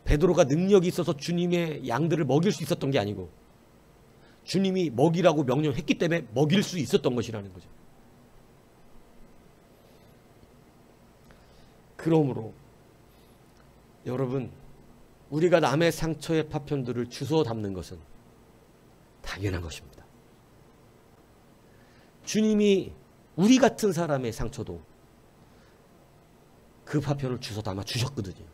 베드로가 능력이 있어서 주님의 양들을 먹일 수 있었던 게 아니고, 주님이 먹이라고 명령했기 때문에 먹일 수 있었던 것이라는 거죠. 그러므로 여러분, 우리가 남의 상처의 파편들을 주워 담는 것은 당연한 것입니다. 주님이 우리 같은 사람의 상처도 그 파편을 주워 담아 주셨거든요.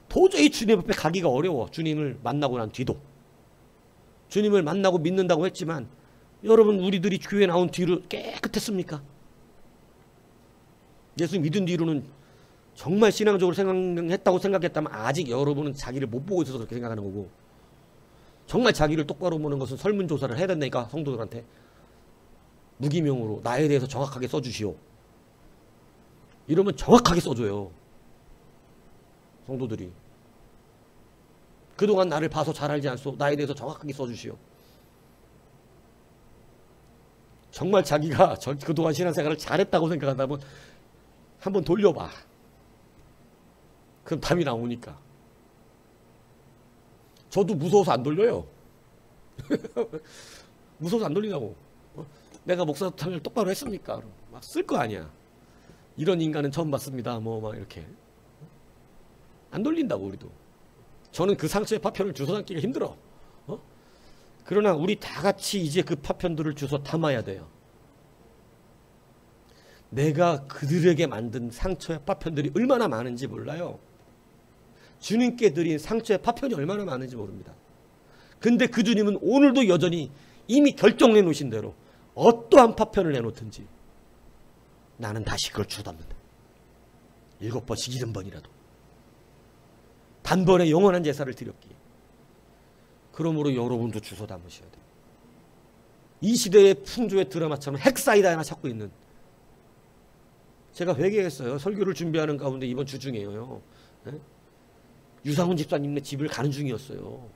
도저히 주님 앞에 가기가 어려워. 주님을 만나고 난 뒤도. 주님을 만나고 믿는다고 했지만, 여러분, 우리들이 교회 나온 뒤로 깨끗했습니까? 예수 믿은 뒤로는 정말 신앙적으로 생각했다고 생각했다면 아직 여러분은 자기를 못 보고 있어서 그렇게 생각하는 거고, 정말 자기를 똑바로 보는 것은 설문조사를 해야 된다니까. 성도들한테 무기명으로 나에 대해서 정확하게 써주시오. 이러면 정확하게 써줘요. 성도들이 그동안 나를 봐서 잘 알지 않소? 나에 대해서 정확하게 써주시오. 정말 자기가 그동안 신앙생활을 잘했다고 생각한다면 한번 돌려봐. 그럼 답이 나오니까. 저도 무서워서 안 돌려요. 무서워서 안 돌리냐고. 내가 목사탕을 똑바로 했습니까? 막 쓸 거 아니야. 이런 인간은 처음 봤습니다. 뭐 막 이렇게. 안 돌린다고. 우리도. 저는 그 상처의 파편을 주워 담기가 힘들어. 그러나 우리 다 같이 이제 그 파편들을 주워 담아야 돼요. 내가 그들에게 만든 상처의 파편들이 얼마나 많은지 몰라요. 주님께 드린 상처의 파편이 얼마나 많은지 모릅니다. 근데 그 주님은 오늘도 여전히 이미 결정해 놓으신 대로 어떠한 파편을 내놓든지 나는 다시 그걸 주워 담는다. 7번씩 70번이라도. 단번에 영원한 제사를 드렸기에. 그러므로 여러분도 주워 담으셔야 돼요. 이 시대의 풍조의 드라마처럼 핵사이다 하나 찾고 있는. 제가 회개했어요. 설교를 준비하는 가운데 이번 주 중에요. 네? 유상훈 집사님네 집을 가는 중이었어요.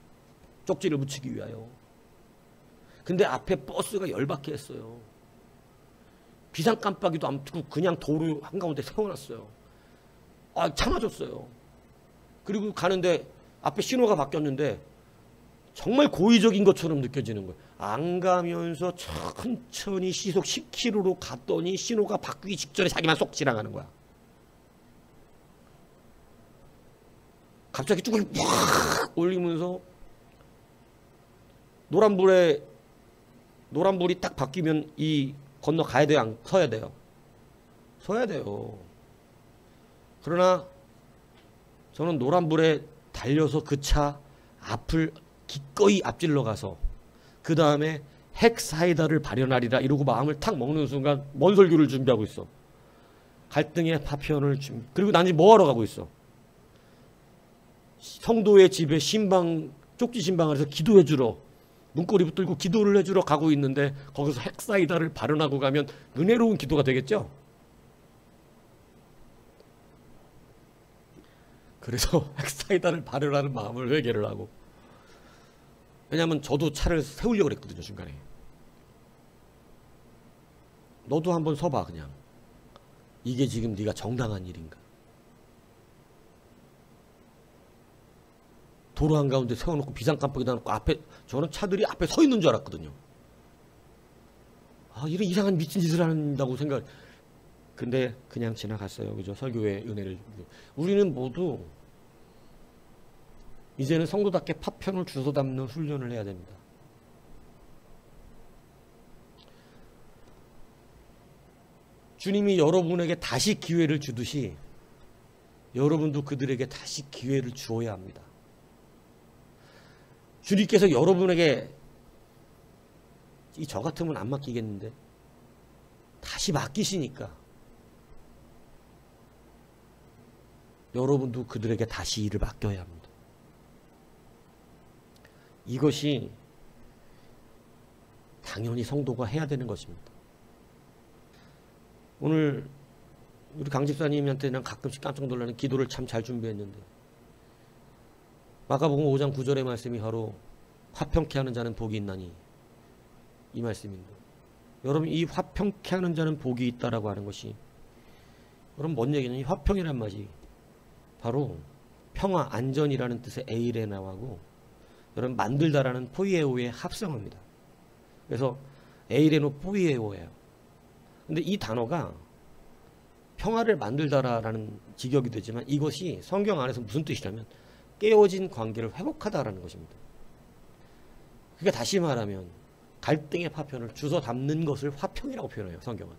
쪽지를 묻히기 위하여. 근데 앞에 버스가 열받게 했어요. 비상 깜빡이도 안 켜고 그냥 도로 한가운데 세워놨어요. 아, 참아줬어요. 그리고 가는데 앞에 신호가 바뀌었는데 정말 고의적인 것처럼 느껴지는 거예요. 안 가면서 천천히 시속 10km로 갔더니 신호가 바뀌기 직전에 자기만 쏙 지나가는 거야. 갑자기 쭉 확 올리면서 노란불이 딱 바뀌면 이 건너 가야 돼요? 서야 돼요? 서야 돼요. 그러나 저는 노란불에 달려서 그 차 앞을 기꺼이 앞질러 가서 그 다음에 핵사이다를 발현하리라 이러고 마음을 탁 먹는 순간 뭔 설교를 준비하고 있어. 갈등의 파편을 그리고 난 지금 뭐하러 가고 있어? 성도의 집에 쪽지 신방을 해서 기도해 주러 문고리 붙들고 기도를 해주러 가고 있는데 거기서 핵사이다를 발언하고 가면 은혜로운 기도가 되겠죠? 그래서 핵사이다를 발언하는 마음을 회개를 하고. 왜냐하면 저도 차를 세우려고 그랬거든요. 중간에. 너도 한번 서봐. 그냥 이게 지금 네가 정당한 일인가? 도로 한가운데 세워놓고 비상깜빡이도 안 놓고 앞에, 저는 차들이 앞에 서 있는 줄 알았거든요. 아, 이런 이상한 미친 짓을 한다고 생각. 근데 그냥 지나갔어요. 그죠? 설교의 은혜를. 우리는 모두 이제는 성도답게 파편을 주워 담는 훈련을 해야 됩니다. 주님이 여러분에게 다시 기회를 주듯이 여러분도 그들에게 다시 기회를 주어야 합니다. 주님께서 여러분에게 저 같으면 안 맡기겠는데 다시 맡기시니까 여러분도 그들에게 다시 일을 맡겨야 합니다. 이것이 당연히 성도가 해야 되는 것입니다. 오늘 우리 강 집사님한테는 가끔씩 깜짝 놀라는 기도를 참 잘 준비했는데 마가복음 5장 9절의 말씀이 바로 화평케 하는 자는 복이 있나니 이 말씀입니다. 여러분, 이 화평케 하는 자는 복이 있다라고 하는 것이 여러분 뭔 얘기냐면 이 화평이란 말이 바로 평화, 안전이라는 뜻의 에이레나하고 여러분 만들다라는 포이에오의 합성어입니다. 그래서 에이레노 포이에오예요. 근데 이 단어가 평화를 만들다라는 직역이 되지만 이것이 성경 안에서 무슨 뜻이냐면 깨어진 관계를 회복하다라는 것입니다. 그러니까 다시 말하면 갈등의 파편을 주워 담는 것을 화평이라고 표현해요. 성경은.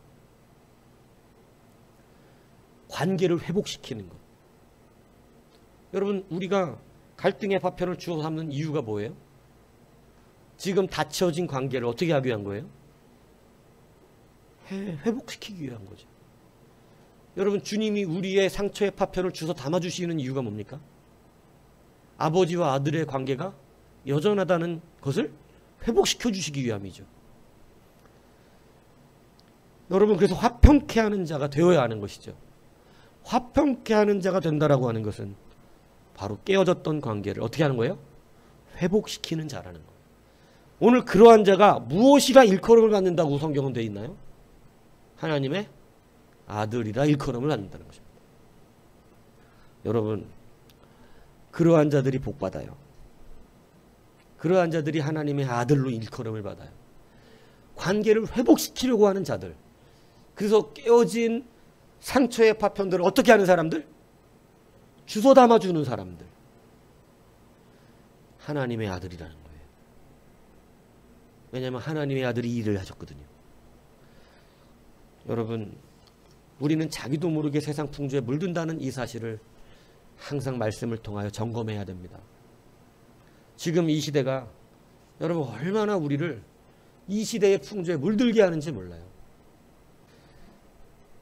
관계를 회복시키는 것. 여러분, 우리가 갈등의 파편을 주워 담는 이유가 뭐예요? 지금 닫혀진 관계를 어떻게 하기 위한 거예요? 회복시키기 위한 거죠. 여러분, 주님이 우리의 상처의 파편을 주워 담아주시는 이유가 뭡니까? 아버지와 아들의 관계가 여전하다는 것을 회복시켜 주시기 위함이죠. 여러분, 그래서 화평케 하는 자가 되어야 하는 것이죠. 화평케 하는 자가 된다라고 하는 것은 바로 깨어졌던 관계를 어떻게 하는 거예요? 회복시키는 자라는 거예요. 오늘 그러한 자가 무엇이라 일컬음을 받는다고 성경은 되어 있나요? 하나님의 아들이라 일컬음을 받는다는 것입니다. 여러분, 그러한 자들이 복받아요. 그러한 자들이 하나님의 아들로 일컬음을 받아요. 관계를 회복시키려고 하는 자들. 그래서 깨어진 상처의 파편들을 어떻게 하는 사람들? 주워 담아주는 사람들. 하나님의 아들이라는 거예요. 왜냐하면 하나님의 아들이 이 일을 하셨거든요. 여러분, 우리는 자기도 모르게 세상 풍조에 물든다는 이 사실을 항상 말씀을 통하여 점검해야 됩니다. 지금 이 시대가 여러분 얼마나 우리를 이 시대의 풍조에 물들게 하는지 몰라요.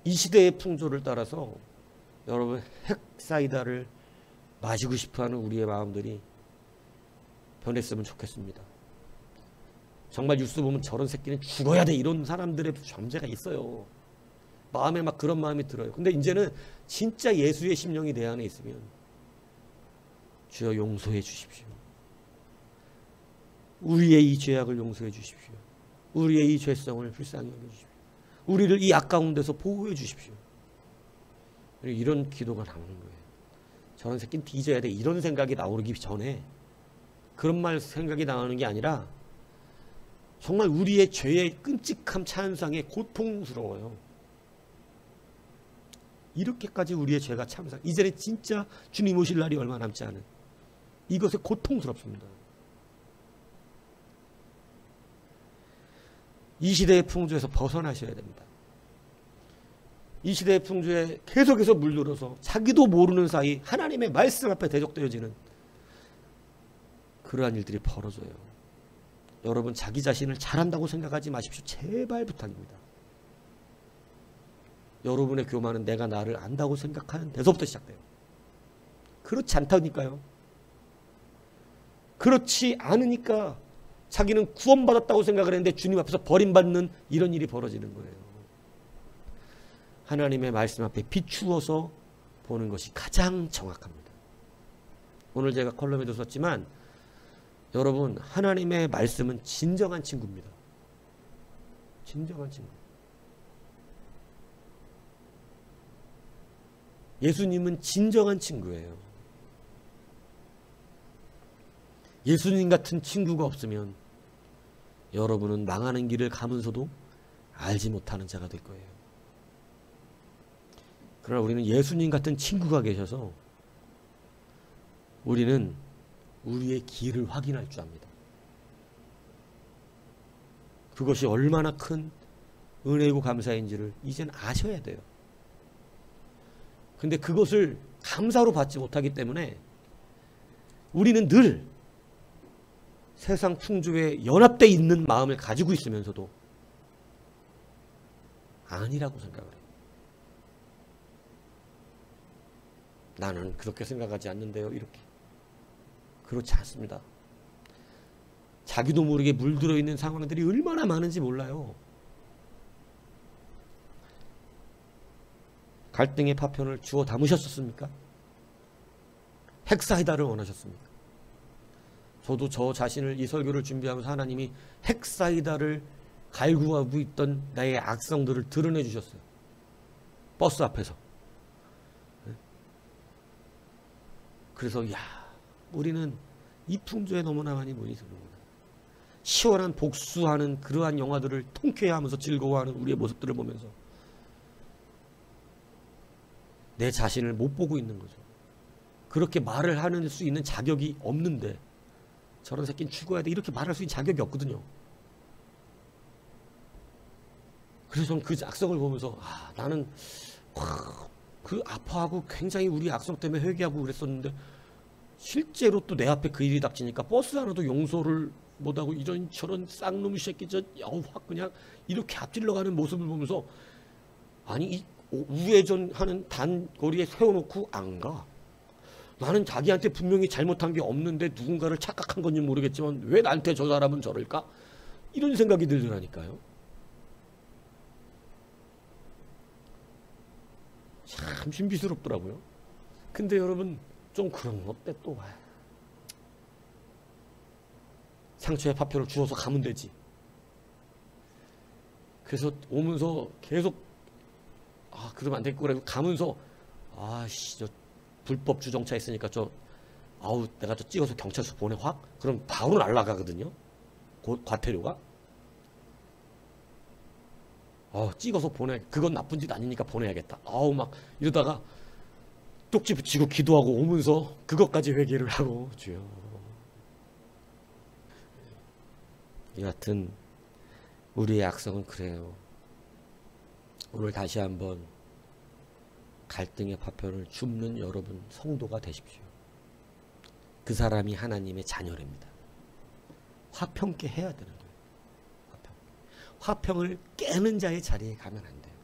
이 시대의 풍조를 따라서 여러분 핵사이다를 마시고 싶어하는 우리의 마음들이 변했으면 좋겠습니다. 정말 뉴스 보면 저런 새끼는 죽어야 돼 이런 사람들의 존재가 있어요. 마음에 막 그런 마음이 들어요. 근데 이제는 진짜 예수의 심령이 내 안에 있으면 주여 용서해 주십시오. 우리의 이 죄악을 용서해 주십시오. 우리의 이 죄성을 불쌍히 여겨주십시오. 우리를 이 악 가운데서 보호해 주십시오. 이런 기도가 나오는 거예요. 저런 새끼는 뒤져야 돼 이런 생각이 나오기 전에 그런 말 생각이 나오는 게 아니라 정말 우리의 죄의 끔찍함 찬상에 고통스러워요. 이렇게까지 우리의 죄가 참상. 이제는 진짜 주님 오실 날이 얼마 남지 않은 이것에 고통스럽습니다. 이 시대의 풍조에서 벗어나셔야 됩니다. 이 시대의 풍조에 계속해서 물들어서 자기도 모르는 사이 하나님의 말씀 앞에 대적되어지는 그러한 일들이 벌어져요. 여러분 자기 자신을 잘한다고 생각하지 마십시오. 제발 부탁입니다. 여러분의 교만은 내가 나를 안다고 생각하는 데서부터 시작돼요. 그렇지 않다니까요. 그렇지 않으니까 자기는 구원받았다고 생각을 했는데 주님 앞에서 버림받는 이런 일이 벌어지는 거예요. 하나님의 말씀 앞에 비추어서 보는 것이 가장 정확합니다. 오늘 제가 컬럼에도 썼지만 여러분 하나님의 말씀은 진정한 친구입니다. 진정한 친구. 예수님은 진정한 친구예요. 예수님 같은 친구가 없으면 여러분은 망하는 길을 가면서도 알지 못하는 자가 될 거예요. 그러나 우리는 예수님 같은 친구가 계셔서 우리는 우리의 길을 확인할 줄 압니다. 그것이 얼마나 큰 은혜이고 감사인지를 이젠 아셔야 돼요. 근데 그것을 감사로 받지 못하기 때문에 우리는 늘 세상 풍조에 연합되어 있는 마음을 가지고 있으면서도 아니라고 생각을 해요. 나는 그렇게 생각하지 않는데요. 이렇게. 그렇지 않습니다. 자기도 모르게 물들어 있는 상황들이 얼마나 많은지 몰라요. 갈등의 파편을 주워 담으셨습니까? 핵사이다를 원하셨습니까? 저도 저 자신을 이 설교를 준비하면서 하나님이 핵사이다를 갈구하고 있던 나의 악성들을 드러내 주셨어요. 버스 앞에서. 그래서 야, 우리는 이 풍조에 너무나 많이 몰리는구나. 시원한 복수하는 그러한 영화들을 통쾌해하면서 즐거워하는 우리의 모습들을 보면서 내 자신을 못 보고 있는 거죠. 그렇게 말을 할 수 있는 자격이 없는데 저런 새끼는 죽어야 돼 이렇게 말할 수 있는 자격이 없거든요. 그래서 저는 그 악성을 보면서 나는 그 아파하고 굉장히 우리 악성 때문에 회개하고 그랬었는데 실제로 또 내 앞에 그 일이 닥치니까 버스 하나도 용서를 못하고 이런 저런 쌍놈의 새끼 확 그냥 이렇게 앞질러가는 모습을 보면서 아니 이 우회전하는 단거리에 세워놓고 안 가. 나는 자기한테 분명히 잘못한 게 없는데 누군가를 착각한 건지 모르겠지만 왜 나한테 저 사람은 저럴까? 이런 생각이 들더라니까요. 참 신비스럽더라고요. 근데 여러분 좀 그런 거 어때 또 상처에 파편을 주워서 가면 되지. 그래서 오면서 계속 그러면 안 될 거라고 가면서 저 불법 주정차 있으니까 내가 저 찍어서 경찰서 보내 확? 그럼 바로 날아가거든요. 과태료가. 찍어서 보내. 그건 나쁜 짓 아니니까 보내야겠다. 막 이러다가 쪽지 붙이고 기도하고 오면서 그것까지 회개를 하고 주여. 여하튼 우리의 악성은 그래요. 오늘 다시 한번 갈등의 파편을 줍는 여러분 성도가 되십시오. 그 사람이 하나님의 자녀랍니다. 화평케 해야 되는 거예요. 화평을 깨는 자의 자리에 가면 안 돼요.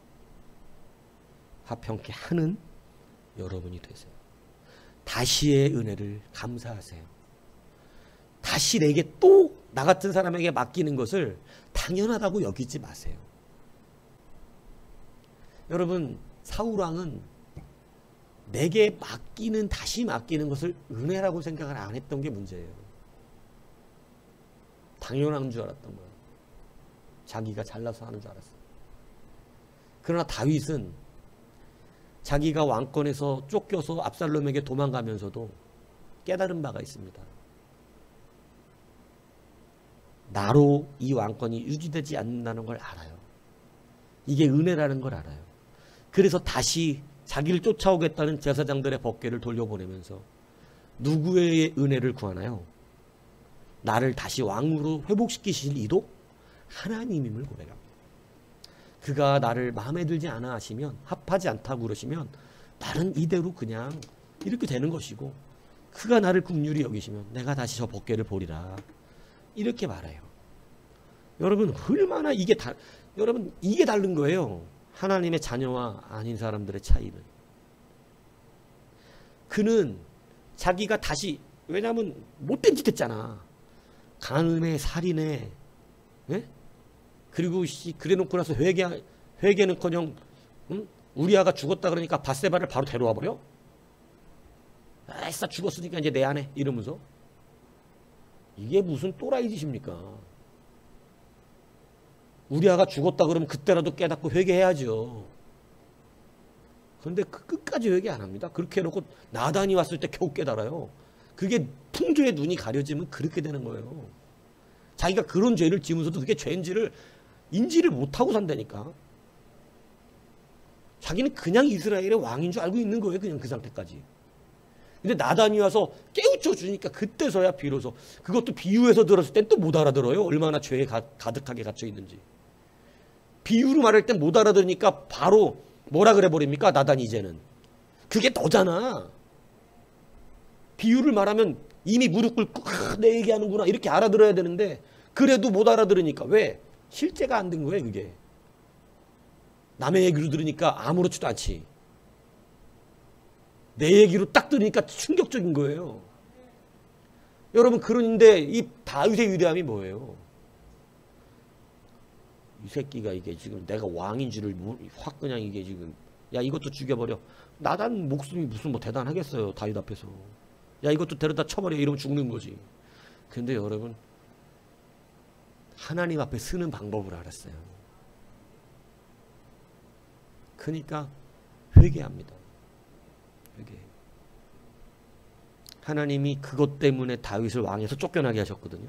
화평케 하는 여러분이 되세요. 다시의 은혜를 감사하세요. 다시 내게 또 나 같은 사람에게 맡기는 것을 당연하다고 여기지 마세요. 여러분, 사울왕은 내게 맡기는, 다시 맡기는 것을 은혜라고 생각을 안 했던 게 문제예요. 당연한 줄 알았던 거예요. 자기가 잘나서 하는 줄 알았어요. 그러나 다윗은 자기가 왕권에서 쫓겨서 압살롬에게 도망가면서도 깨달은 바가 있습니다. 나로 이 왕권이 유지되지 않는다는 걸 알아요. 이게 은혜라는 걸 알아요. 그래서 다시 자기를 쫓아오겠다는 제사장들의 법궤를 돌려보내면서 누구의 은혜를 구하나요? 나를 다시 왕으로 회복시키실 이도 하나님임을 고백합니다. 그가 나를 마음에 들지 않아 하시면, 합하지 않다고 그러시면 나는 이대로 그냥 이렇게 되는 것이고, 그가 나를 긍휼히 여기시면 내가 다시 저 법궤를 보리라, 이렇게 말해요. 여러분, 얼마나 여러분, 이게 다른 거예요. 하나님의 자녀와 아닌 사람들의 차이는. 그는 자기가 다시, 왜냐하면 못된 짓 했잖아. 간음에, 살인에, 예? 그리고 그래놓고 나서 회개는커녕 우리아가 죽었다 그러니까 밧세바를 바로 데려와 버려. 아싸, 죽었으니까 이제 내 아내 이러면서. 이게 무슨 또라이 짓입니까? 우리아가 죽었다 그러면 그때라도 깨닫고 회개해야죠. 그런데 끝까지 회개 안 합니다. 그렇게 해놓고 나단이 왔을 때 겨우 깨달아요. 그게 풍조의 눈이 가려지면 그렇게 되는 거예요. 자기가 그런 죄를 지으면서도 그게 죄인지를 인지를 못하고 산다니까. 자기는 그냥 이스라엘의 왕인 줄 알고 있는 거예요. 그냥 그 상태까지. 근데 나단이 와서 깨우쳐 주니까 그때서야 비로소, 그것도 비유해서 들었을 땐 또 못 알아들어요. 얼마나 죄에 가득하게 갇혀 있는지. 비유로 말할 땐 못 알아들으니까 바로 뭐라 그래 버립니까? 나단이 이제는. 그게 너잖아. 비유를 말하면 이미 무릎 꿇고 내 얘기하는구나 이렇게 알아들어야 되는데, 그래도 못 알아들으니까. 왜? 실제가 안 된 거예요, 그게. 남의 얘기로 들으니까 아무렇지도 않지. 내 얘기로 딱 들으니까 충격적인 거예요. 여러분, 그런데 이 다윗의 위대함이 뭐예요? 이 새끼가 이게 지금 내가 왕인 줄을 확 그냥 이게 지금, 야, 이것도 죽여버려. 나단 목숨이 무슨 뭐 대단하겠어요, 다윗 앞에서. 야, 이것도 데려다 쳐버려. 이러면 죽는 거지. 근데 여러분, 하나님 앞에 쓰는 방법을 알았어요. 그러니까 회개합니다. 회개. 하나님이 그것 때문에 다윗을 왕에서 쫓겨나게 하셨거든요.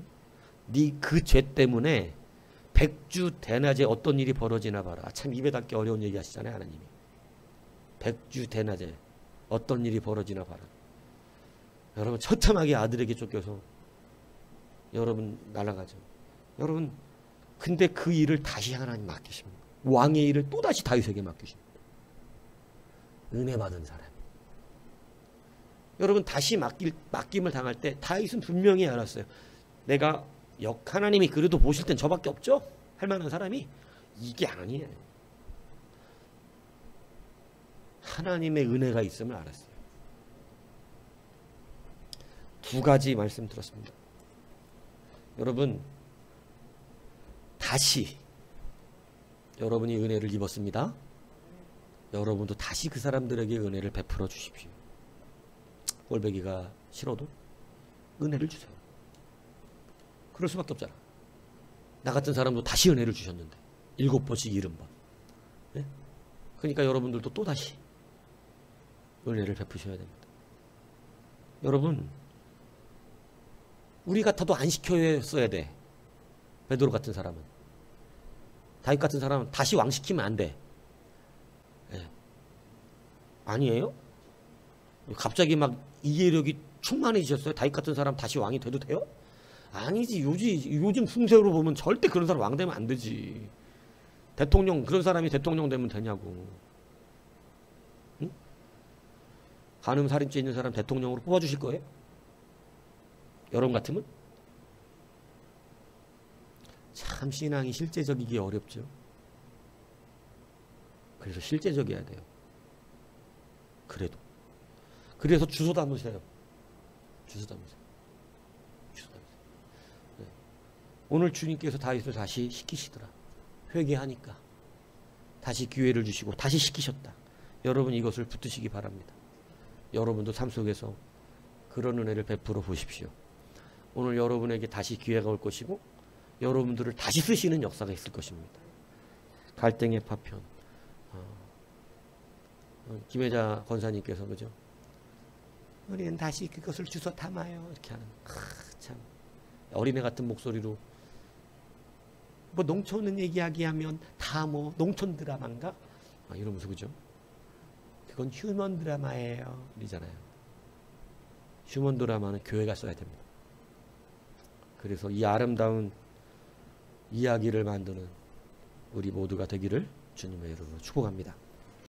네 그 죄 때문에 백주 대낮에 어떤 일이 벌어지나 봐라. 참 입에 담기 어려운 얘기 하시잖아요, 하나님이. 백주 대낮에 어떤 일이 벌어지나 봐라. 여러분, 처참하게 아들에게 쫓겨서 여러분 날아가죠. 여러분, 근데 그 일을 다시 하나님 맡기십니다. 왕의 일을 또다시 다윗에게 맡기십니다. 은혜 받은 사람. 여러분, 다시 맡김을 당할 때 다윗은 분명히 알았어요. 내가 하나님이 그래도 보실 땐 저밖에 없죠? 할 만한 사람이. 이게 아니에요. 하나님의 은혜가 있음을 알았어요. 두 가지 말씀 들었습니다. 여러분, 다시 여러분이 은혜를 입었습니다. 여러분도 다시 그 사람들에게 은혜를 베풀어 주십시오. 꼴배기가 싫어도 은혜를 주세요. 그럴 수밖에 없잖아. 나 같은 사람도 다시 은혜를 주셨는데 7번씩 70번. 네? 그러니까 여러분들도 또다시 은혜를 베푸셔야 됩니다. 여러분, 우리 같아도 안 시켰어야 돼. 베드로 같은 사람은. 다윗 같은 사람은 다시 왕시키면 안 돼. 네. 아니에요? 갑자기 막 이해력이 충만해지셨어요? 다윗 같은 사람 다시 왕이 돼도 돼요? 아니지. 요즘 풍세로 보면 절대 그런 사람 왕 되면 안 되지. 대통령, 그런 사람이 대통령 되면 되냐고. 응? 간음 살인죄 있는 사람 대통령으로 뽑아주실 거예요? 여러분 같으면? 참 신앙이 실제적이기 어렵죠. 그래서 실제적이어야 돼요. 그래도. 그래서 주소 담으세요. 주소 담으세요. 주소 담으세요. 네. 오늘 주님께서 다윗을 다시 시키시더라. 회개하니까. 다시 기회를 주시고 다시 시키셨다. 여러분 이것을 붙드시기 바랍니다. 여러분도 삶 속에서 그런 은혜를 베풀어 보십시오. 오늘 여러분에게 다시 기회가 올 것이고 여러분들을 다시 쓰시는 역사가 있을 것입니다. 갈등의 파편. 김혜자 권사님께서 그죠? 우리는 다시 그것을 주워 담아요. 이렇게 하는. 참 어린애 같은 목소리로 뭐 농촌은 얘기하면 다 뭐 농촌 드라마인가? 이러면서 그죠? 그건 휴먼 드라마예요. 이러잖아요. 휴먼 드라마는 교회가 써야 됩니다. 그래서 이 아름다운 이야기를 만드는 우리 모두가 되기를 주님의 이름으로 축복합니다.